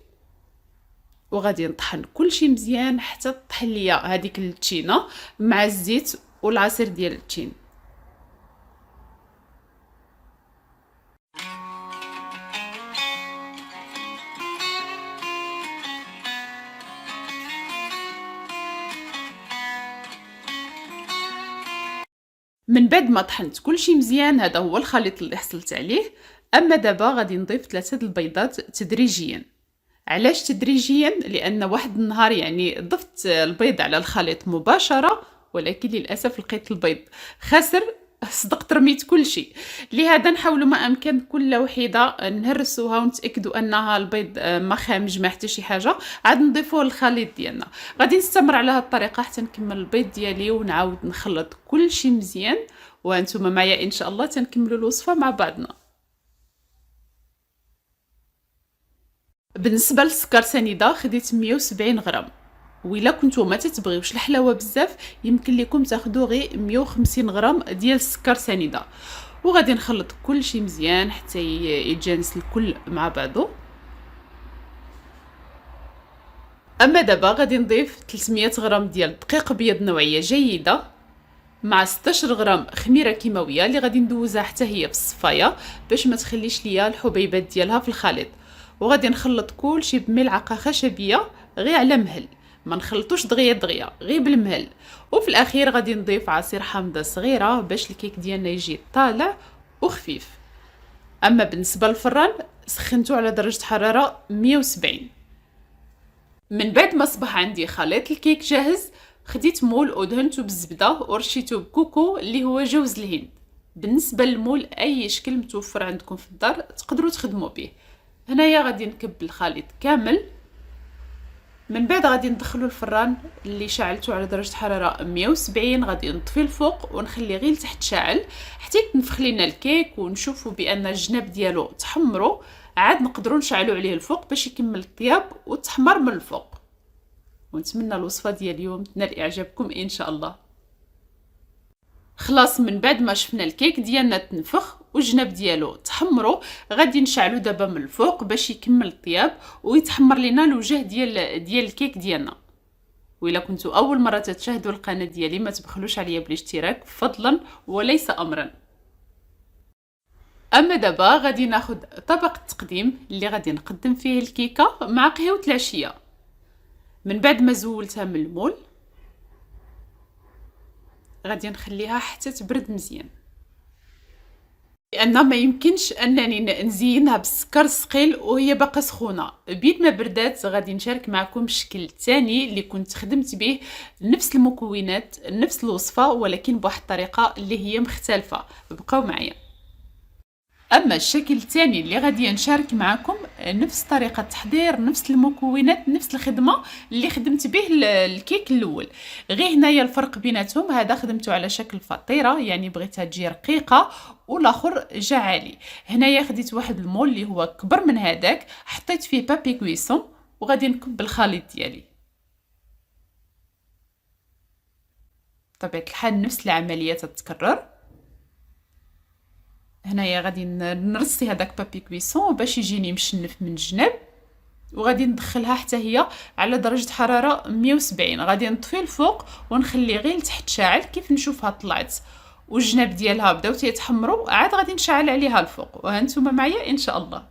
وغادي نطحن كلشي مزيان حتى تطحن ليا هذيك التشينه مع الزيت والعصير ديال التين. من بعد ما طحنت كلشي مزيان هذا هو الخليط اللي حصلت عليه. اما دابا غادي نضيف 3 البيضات تدريجيا. علاش تدريجيا؟ لان واحد النهار يعني ضفت البيض على الخليط مباشره، ولكن للاسف لقيت البيض خاسر، صدقت رميت كل شيء. لهذا نحاولوا ما امكن كل وحده نهرسوها ونتاكدوا انها البيض ما خامج ما حتى شي حاجه، عاد نضيفوه للخليط ديالنا. غادي نستمر على هذه الطريقه حتى نكمل البيض ديالي ونعاود نخلط كل شيء مزيان، وانتم معايا ان شاء الله تنكملوا الوصفه مع بعضنا. بالنسبه للسكر سنيده خديت 170 غرام، وإلا كنتو ما تتبغيوش الحلاوه بزاف يمكن لكم تاخذوا غير 150 غرام ديال السكر سنيده. وغادي نخلط كل شيء مزيان حتى يتجانس الكل مع بعضه. اما دابا غادي نضيف 300 غرام ديال دقيق ابيض نوعيه جيده مع 16 غرام خميره كيماويه اللي غادي ندوزها حتى هي في الصفايه باش ما تخليش ليا الحبيبات ديالها في الخليط. وغادي نخلط كل شيء بملعقه خشبيه غير على مهل، ما نخلطوش دغيا غير بالمهل. وفي الاخير غادي نضيف عصير حامضه صغيره باش الكيك ديالنا يجي طالع وخفيف. اما بالنسبه للفران سخنته على درجه حراره 170. من بعد ما صبح عندي خليط الكيك جاهز خديت مول ودهنته بالزبده ورشيته بكوكو اللي هو جوز الهند. بالنسبه للمول اي شكل متوفر عندكم في الدار تقدروا تخدموا به. هنايا غادي نكب الخليط كامل. من بعد غادي ندخلو الفران اللي شعلته على درجه حراره 170. غادي نطفي الفوق ونخلي غير لتحت شاعل حتى يتنفخ لينا الكيك ونشوفوا بان الجناب ديالو تحمروا، عاد نقدروا نشعلوا عليه الفوق باش يكمل الطياب وتحمر من الفوق. ونتمنى الوصفه ديال اليوم تنال اعجابكم ان شاء الله. خلاص من بعد ما شفنا الكيك ديالنا تنفخ والجناب ديالو تحمروا، غادي نشعلو دابا من الفوق باش يكمل الطياب ويتحمر لينا الوجه ديال الكيك ديالنا. وإلا كنتوا اول مره تشاهدوا القناه ديالي ما تبخلوش عليا بالاشتراك فضلا وليس امرا. اما دابا غادي ناخذ طبق التقديم اللي غادي نقدم فيه الكيكه مع قهوه العشيه. من بعد ما زولتها من المول غادي نخليها حتى تبرد مزيان، لان ما يمكنش انني نزينها بالسكر الثقيل وهي باقا سخونه. بيت ما بردات غادي نشارك معكم الشكل الثاني اللي كنت خدمت به نفس المكونات نفس الوصفه ولكن بواحد الطريقه اللي هي مختلفه. بقاو معايا. اما الشكل الثاني اللي غادي نشارك معكم نفس طريقه التحضير نفس المكونات نفس الخدمه اللي خدمت به الكيك الاول، غير هنايا الفرق بيناتهم هذا خدمته على شكل فطيره يعني بغيتها تجي رقيقه والاخر جا عالي. هنايا خديت واحد المول اللي هو كبر من هذاك حطيت فيه بابي كويسون وغادي نكب الخليط ديالي. بطبيعه الحال نفس العمليه تتكرر. هنايا غادي نرصي هذاك بابي كويسون باش يجيني مشنف من الجناب، وغادي ندخلها حتى هي على درجه حراره 170. غادي نطفي الفوق ونخلي غير لتحت شاعل. كيف نشوفها طلعت والجناب ديالها بداو يتحمروا عاد غادي نشعل عليها الفوق وهانتوما معايا ان شاء الله.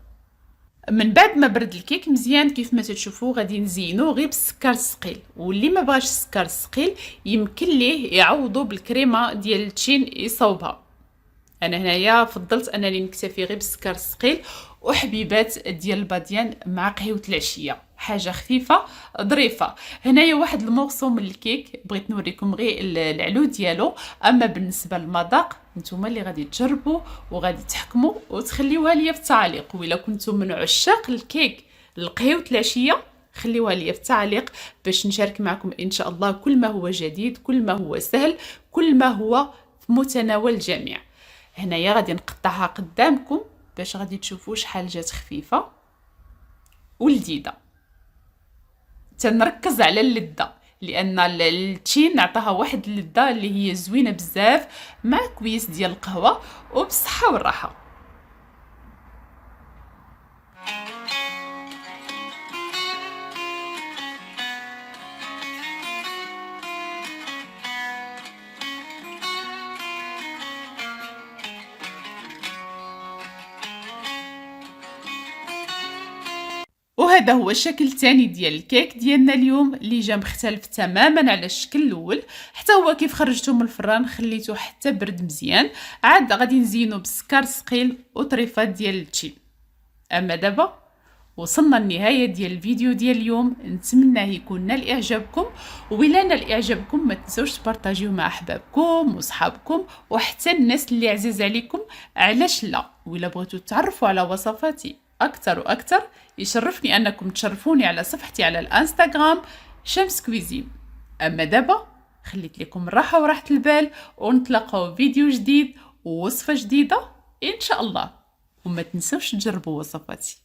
من بعد ما برد الكيك مزيان كيف ما تشوفوا غادي نزينو غير بالسكر الثقيل، واللي ما بغاش السكر الثقيل يمكن ليه يعوضو بالكريمه ديال التشين يصوبها. انا هنايا فضلت انني نكتفي غير بالسكر الثقيل وحبيبات ديال الباديان مع قهوه العشيه، حاجه خفيفه ظريفه. هنايا واحد المورسو من الكيك بغيت نوريكم غير العلو ديالو. اما بالنسبه للمذاق نتوما اللي غادي تجربوا وغادي تحكموا وتخليوها ليا في التعليق. وإلا كنتم من عشاق الكيك لقهوه العشيه خليوها لي في التعليق باش نشارك معكم ان شاء الله كل ما هو جديد، كل ما هو سهل، كل ما هو في متناول الجميع. هنايا غادي نقطعها قدامكم باش غادي تشوفوا شحال جات خفيفه ولذيذه. تنركز على اللذه لان التين نعطيها واحد اللذه اللي هي زوينه بزاف مع كويس ديال القهوه وبالصحه والراحه. وهذا هو الشكل الثاني ديال الكيك ديالنا اليوم اللي جا مختلف تماما على الشكل الاول. حتى هو كيف خرجته من الفران خليته حتى برد مزيان. عاد غادي نزينو بالسكر ثقيل وطريفات ديال التشين. اما دابا وصلنا للنهايه ديال الفيديو ديال اليوم، نتمنى يكون نال اعجابكم. وإلا نال اعجابكم ما تنسوش تبارطاجيو مع احبابكم وصحابكم وحتى الناس اللي عزيز عليكم، علاش لا. وإلا بغيتو تعرفوا على وصفاتي اكثر واكثر يشرفني انكم تشرفوني على صفحتي على الانستغرام شمس كويزين. اما دابا خليت لكم الراحه وراحه البال، ونتلاقاو فيديو جديد ووصفه جديده ان شاء الله. وما تنسوش تجربوا وصفاتي.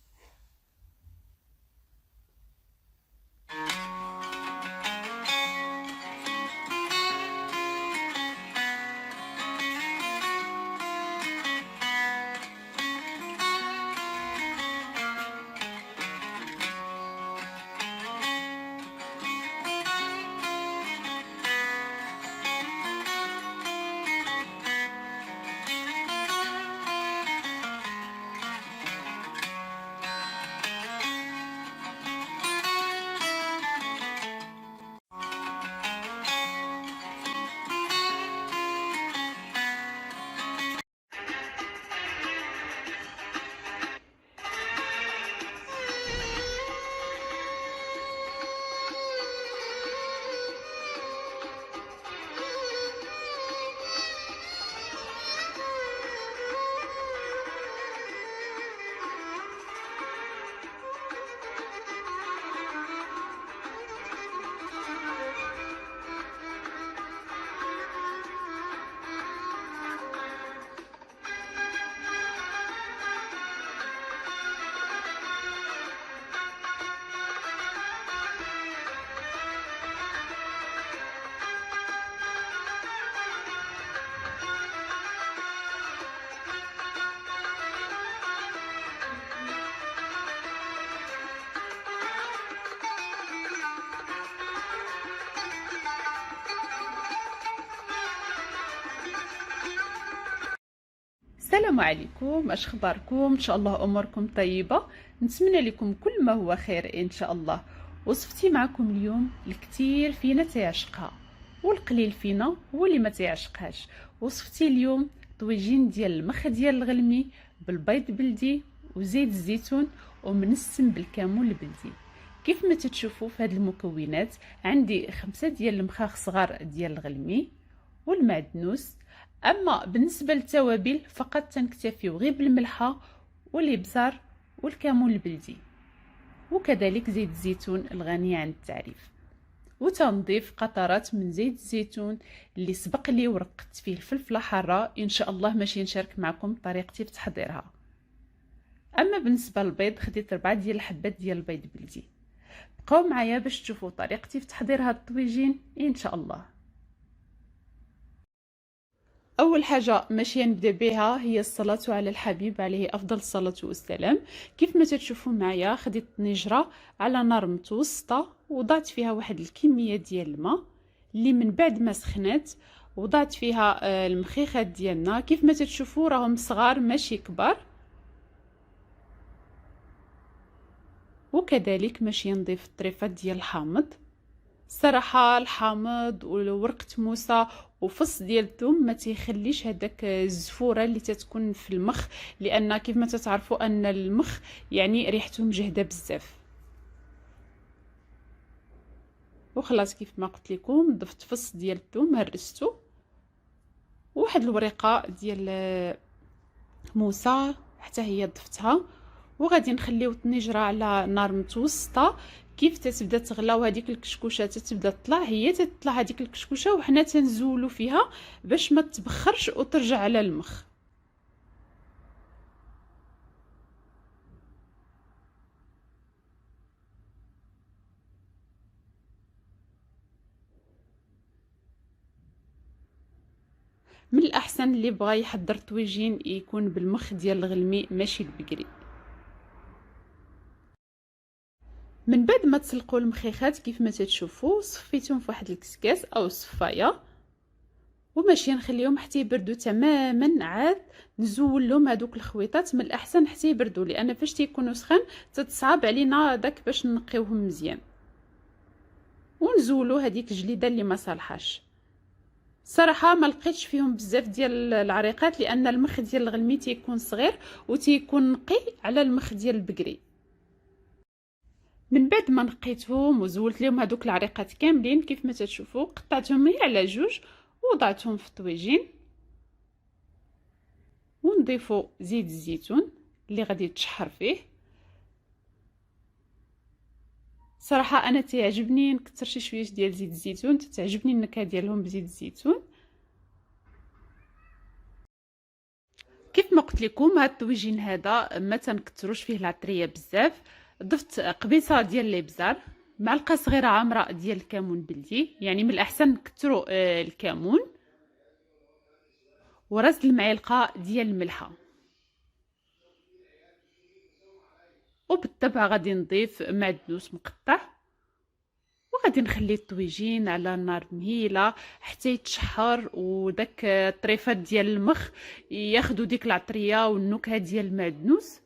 السلام عليكم، اش اخباركم؟ ان شاء الله اموركم طيبه. نتمنى لكم كل ما هو خير ان شاء الله. وصفتي معكم اليوم الكثير فينا تيعشقها والقليل فينا هو اللي ما تيعشقهاش. وصفتي اليوم طويجين ديال المخ ديال الغلمي بالبيض بلدي وزيت الزيتون ومنسم بالكمون البلدي. كيف ما تتشوفوا في هاد المكونات عندي 5 ديال المخاخ صغار ديال الغلمي والمعدنوس. اما بالنسبه للتوابل فقط تنكتفيو غير بالملحه والابزار والكمون البلدي وكذلك زيت الزيتون الغني عن التعريف. وتنضيف قطرات من زيت الزيتون اللي سبق لي ورقت فيه الفلفله حاره. ان شاء الله ماشي نشارك معكم طريقتي في تحضيرها. اما بالنسبه للبيض خديت 4 ديال الحبات ديال البيض بلدي. بقاو معايا باش تشوفوا طريقتي في تحضير هاد الطويجين ان شاء الله. اول حاجه ماشي نبدا بها هي الصلاه على الحبيب عليه افضل الصلاه والسلام. كيف ما تشوفوا معايا خديت طنجره على نار متوسطه وضعت فيها واحد الكميه ديال الماء اللي من بعد ما سخنات وضعت فيها المخيخات ديالنا. كيف ما تشوفوا راهم صغار ماشي كبار، وكذلك ماشي نضيف الطريفات ديال الحامض. الصراحه الحامض وورقه موسى وفص ديال الثوم ما تيخليش هذاك الزفوره اللي تتكون في المخ، لان كيف ما تتعرفوا ان المخ يعني ريحته مجهده بزاف. وخلاص كيف ما قلت لكم ضفت فص ديال الثوم هرستو، وواحد الورقه ديال موسى حتى هي ضفتها، وغادي نخليو الطنجره على نار متوسطه. كيف تتبدا تغلى وهذيك الكشكوشه تتبدا تطلع، هي تطلع هذيك الكشكوشه وحنا تنزولوا فيها باش ما تبخرش وترجع على المخ. من الاحسن اللي بغى يحضر طويجين يكون بالمخ ديال الغلمي ماشي البقري. من بعد ما تسلقوا المخيخات كيف ما تتشوفوا صفيتهم في واحد الكسكاس او صفايه، وماشي نخليهم حتى يبردوا تماما، عاد نزول لهم هذوك الخويطات من الاحسن حتى يبردوا، لان فاش تيكونوا سخان تتصعب علينا داك باش نقيوهم مزيان. ونزولوا هذيك الجليده اللي ما صالحاش. صراحه ما لقيتش فيهم بزاف ديال العريقات، لان المخ ديال الغلمي تيكون صغير وتيكون نقي على المخ ديال البقري. من بعد ما نقيتهم وزولت لهم هذوك العريقات كاملين كيف ما تشوفوا قطعتهم هي على جوج ووضعتهم في الطويجين. ونضيفوا زيت الزيتون اللي غادي يتشحر فيه. صراحه انا تعجبني نكثر شي شويه ديال زيت الزيتون، تعجبني النكهه ديالهم بزيت الزيتون. كيف ما قلت لكم هذا الطويجين هذا ما تنكثروش فيه العطريه بزاف. ضفت قبيصه ديال الابزار، معلقه صغيره عامره ديال الكمون بلدي، يعني من الاحسن نكثروا الكمون، وراس المعلقه ديال الملحه. وبالطبع غادي نضيف معدنوس مقطع، وغادي نخلي الطويجين على نار مهيله حتى يتشحر وداك الطريفات ديال المخ ياخذوا ديك العطريه والنكهه ديال المعدنوس.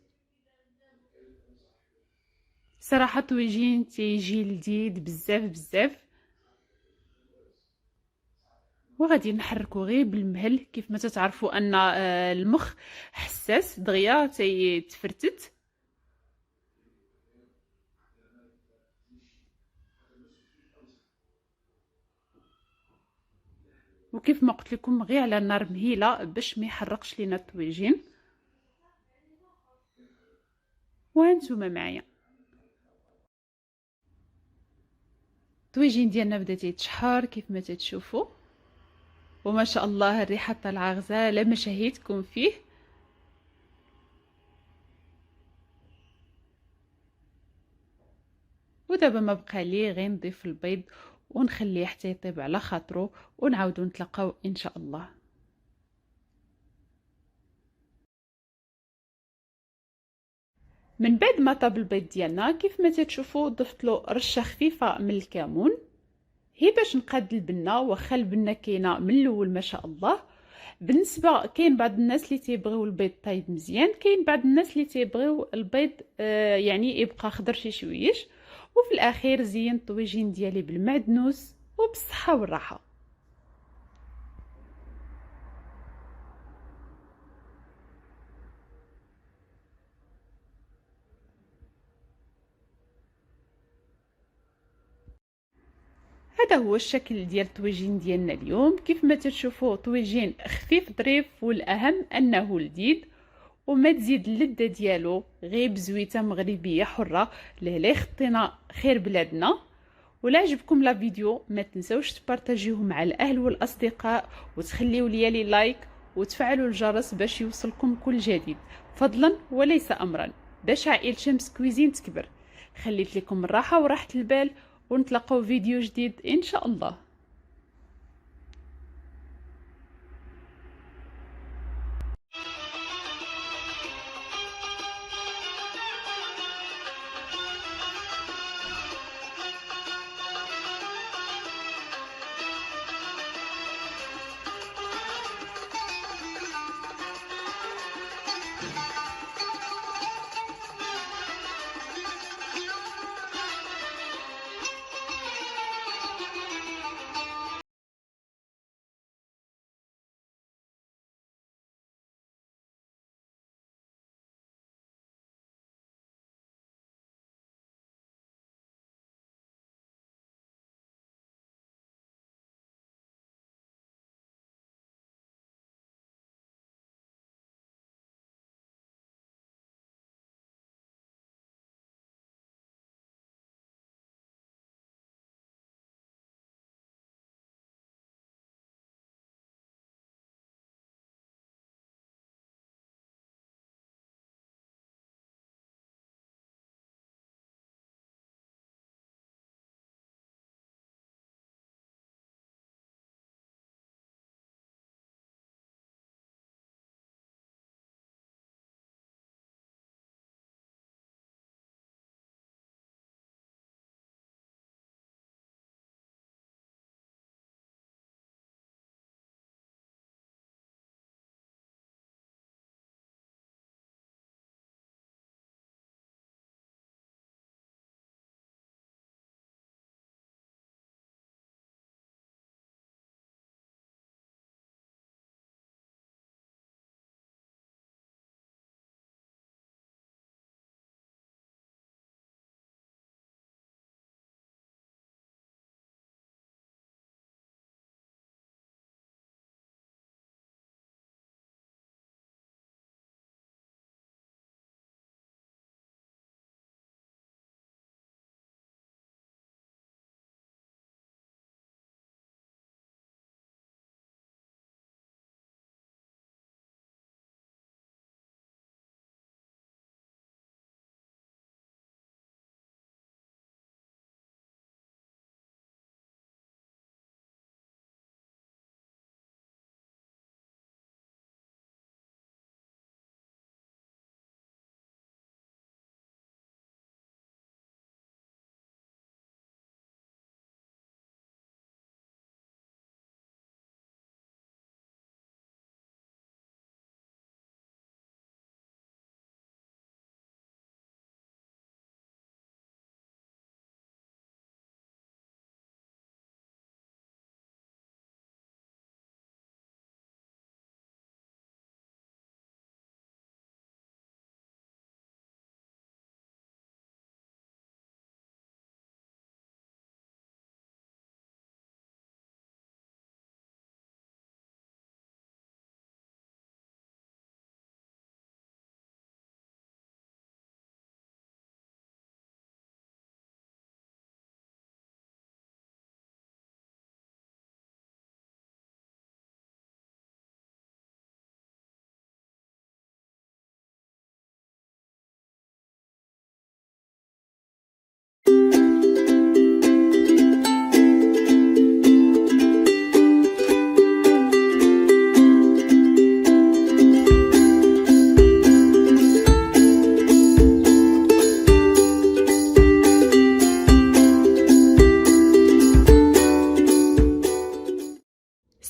صراحه طويجين تيجي لذيذ بزاف بزاف. وغادي نحركو غير بالمهل، كيف ما تتعرفوا ان المخ حساس دغيا تيتفرتت. وكيف ما قلت لكم غير على نار مهيله باش ما يحرقش لينا الطويجين. وهانتوما معايا الطويجين ديالنا بدا تيتشحر كيف ما تتشوفوا، وما شاء الله الريحه طالعه غزاله ما شهيتكم فيه. ودابا ما بقى لي غير نضيف البيض ونخليه حتى يطيب على خاطرو، ونعاودو نتلاقاو ان شاء الله. من بعد ما طاب البيض ديالنا كيف ما تشوفوا ضفت له رشه خفيفه من الكمون، هي باش نقاد البنه، واخا البنه كاينه من الاول ما شاء الله. بالنسبه كاين بعض الناس اللي تيبغيو البيض طايب مزيان، كاين بعض الناس اللي تيبغيو البيض يعني يبقى خضر شي شويش. وفي الاخير زينت الطويجين ديالي بالمعدنوس وبالصحه والراحه. هذا هو الشكل ديال الطويجين ديالنا اليوم. كيف ما تشوفوا طويجين خفيف ظريف، والاهم انه لذيذ وما تزيد اللذه ديالو غير بزويته مغربيه حره. لا خطينا خير بلادنا. ولا عجبكم لا فيديو ما تنسوش تبارطاجيوه مع الاهل والاصدقاء، وتخليوا لي لايك وتفعلوا الجرس باش يوصلكم كل جديد، فضلا وليس امرا، باش عائله شمس كويزين تكبر. خليت لكم الراحه وراحه البال، ونتلاقاو فيديو جديد ان شاء الله.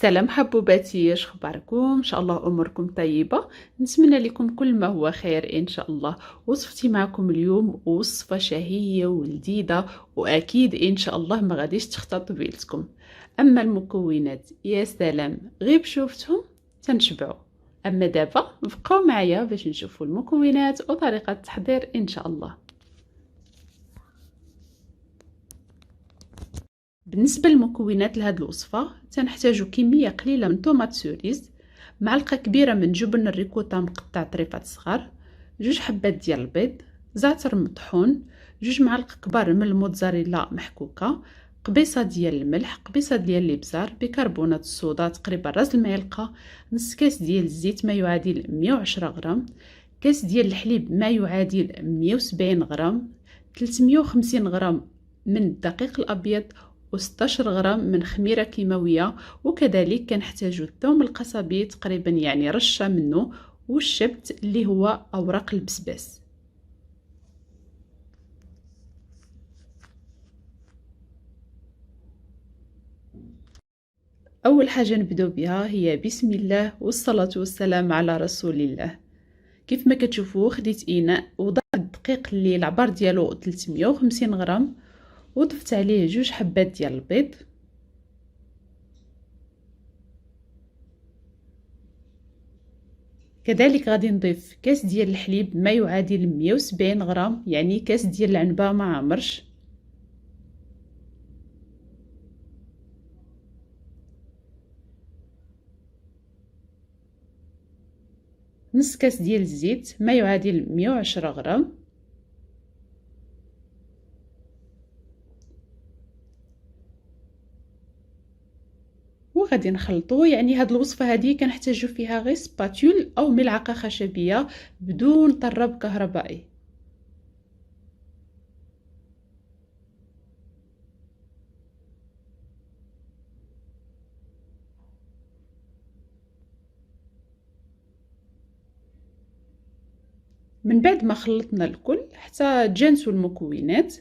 السلام حبوباتي، اش اخباركم؟ ان شاء الله اموركم طيبه. نتمنى لكم كل ما هو خير ان شاء الله. وصفتي معكم اليوم وصفه شهيه ولذيذه، واكيد ان شاء الله ما غاديش تختلط بيلتكم. اما المكونات يا سلام، غير شوفتهم تنشبعوا. اما دابا بقاو معايا باش نشوفوا المكونات وطريقه التحضير ان شاء الله. بالنسبه للمكونات لهاد الوصفه تنحتاجو كميه قليله من طوماط سوريز، معلقه كبيره من جبن الريكوتا مقطع طريفات صغار، 2 حبات ديال البيض، زعتر مطحون، 2 معالق كبار من الموتزاريلا محكوكه، قبيصه ديال الملح، قبيصه ديال الابزار، بيكربونات الصودا تقريبا راس المعلقه، نص كاس ديال الزيت ما يعادل 110 غرام، كاس ديال الحليب ما يعادل 170 غرام، 350 غرام من الدقيق الابيض، و16 غرام من خميرة كيماوية. وكذلك كنحتاجو الثوم القصبي تقريبا يعني رشة منه، والشبت اللي هو أوراق البسباس. أول حاجة نبدو بها هي بسم الله والصلاة والسلام على رسول الله. كيف ما كتشوفوا خديت إناء وضعت الدقيق اللي العبار ديالو 350 غرام، وضفت عليه 2 حبات ديال البيض، كذلك غادي نضيف كاس ديال الحليب ما يعادل 170 غرام، يعني كاس ديال العنبه ما عمرش، نص كاس ديال الزيت ما يعادل 110 غرام، وغادي نخلطو. يعني هاد الوصفه هذه كنحتاجو فيها غير سباتول او ملعقه خشبيه بدون طراب كهربائي. من بعد ما خلطنا الكل حتى تجانسوا المكونات،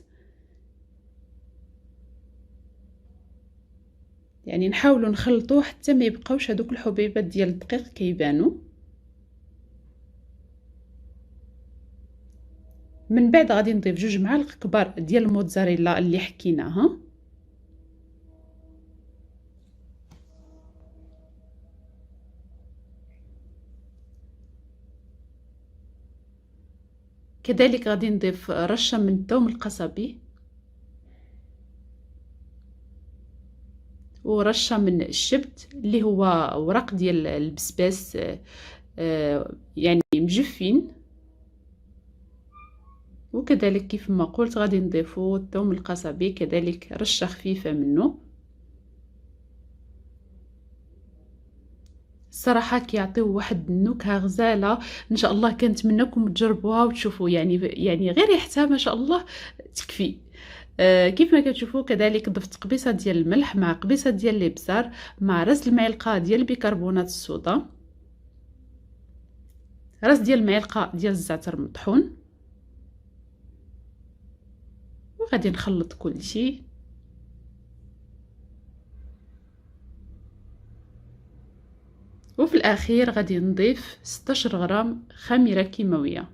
يعني نحاولوا نخلطوه حتى ما يبقاوش هذوك الحبيبات ديال الدقيق كيبانوا. من بعد غادي نضيف 2 معالق كبار ديال الموتزاريلا اللي حكيناها، كذلك غادي نضيف رشه من الثوم القصبي، ورشه من الشبت اللي هو اوراق ديال البسباس يعني مجفين، وكذلك كيف ما قلت غادي نضيفو الثوم القصبي كذلك رشه خفيفه منه. الصراحه كيعطيو واحد النكهه غزاله، ان شاء الله كنتمنىكم تجربوها وتشوفوا يعني غير ريحتها ما شاء الله تكفي. كيف ما كتشوفوا كذلك ضفت قبيصه ديال الملح مع قبيصه ديال الابزار مع راس المعلقه ديال بيكربونات الصودا، راس ديال المعلقه ديال الزعتر مطحون، وغادي نخلط كل شيء. وفي الاخير غادي نضيف 16 غرام خميره كيماويه.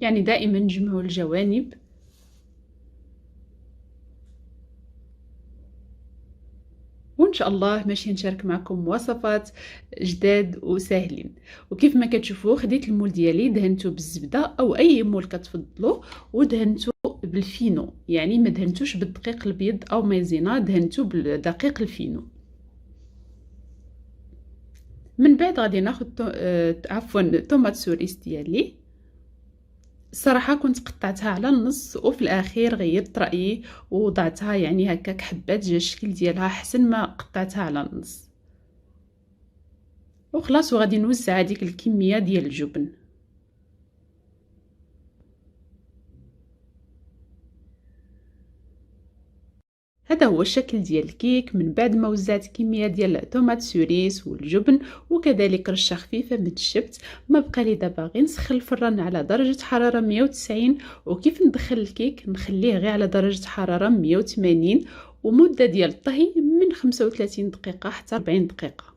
يعني دائما نجمعوا الجوانب. وان شاء الله ماشي نشارك معكم وصفات جداد وسهلين. وكيف ما كتشوفوا خديت المول ديالي دهنته بالزبده او اي مول كتفضلوا، ودهنته بالفينو، يعني ما دهنتوش بالدقيق البيض او مايزينا، دهنته بالدقيق الفينو. من بعد غادي ناخذ عفوا طوماط سوريس ديالي، الصراحة كنت قطعتها على النص، وفي الأخير غيرت رأيي ووضعتها يعني هكاك حبات، جا الشكل ديالها حسن ما قطعتها على النص. وخلاص وغادي نوزع هذيك الكمية ديال الجبن. هذا هو الشكل ديال الكيك من بعد ما وزعت كميه ديال الطوماط سوريس والجبن وكذلك رشه خفيفه من الشبت. ما بقى لي دابا غير نسخن الفران على درجه حراره 190. وكيف ندخل الكيك نخليه غير على درجه حراره 180 ومده ديال الطهي من 35 دقيقه حتى 40 دقيقه.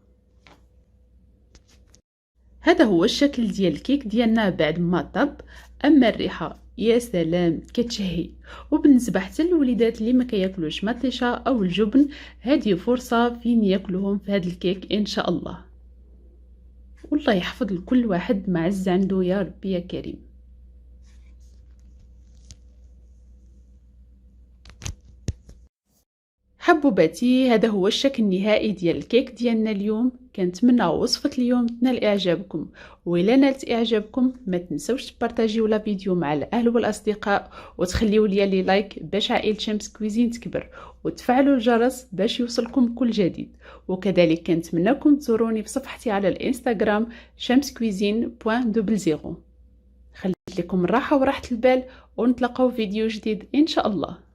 هذا هو الشكل ديال الكيك ديالنا بعد ما طاب. اما الريحه يا سلام كتشهي. وبالنسبه حتى للوليدات اللي ما كياكلوش مطيشه او الجبن، هذه فرصه فين ياكلوهم في هذا الكيك ان شاء الله. والله يحفظ لكل واحد ما عز عنده يا ربي يا كريم. حبوباتي هذا هو الشكل النهائي ديال الكيك ديالنا اليوم. كنتمنى وصفة اليوم تنال اعجابكم، وإلا نالت اعجابكم ما تنسوش تبارطاجيو لا فيديو مع الاهل والاصدقاء، وتخليو لي لايك باش عائلة شمس كويزين تكبر، وتفعلوا الجرس باش يوصلكم كل جديد. وكذلك كنتمنىكم تزوروني في صفحتي على الانستغرام shamscuisine.00. خليت لكم الراحة وراحة البال، ونتلاقاو فيديو جديد ان شاء الله.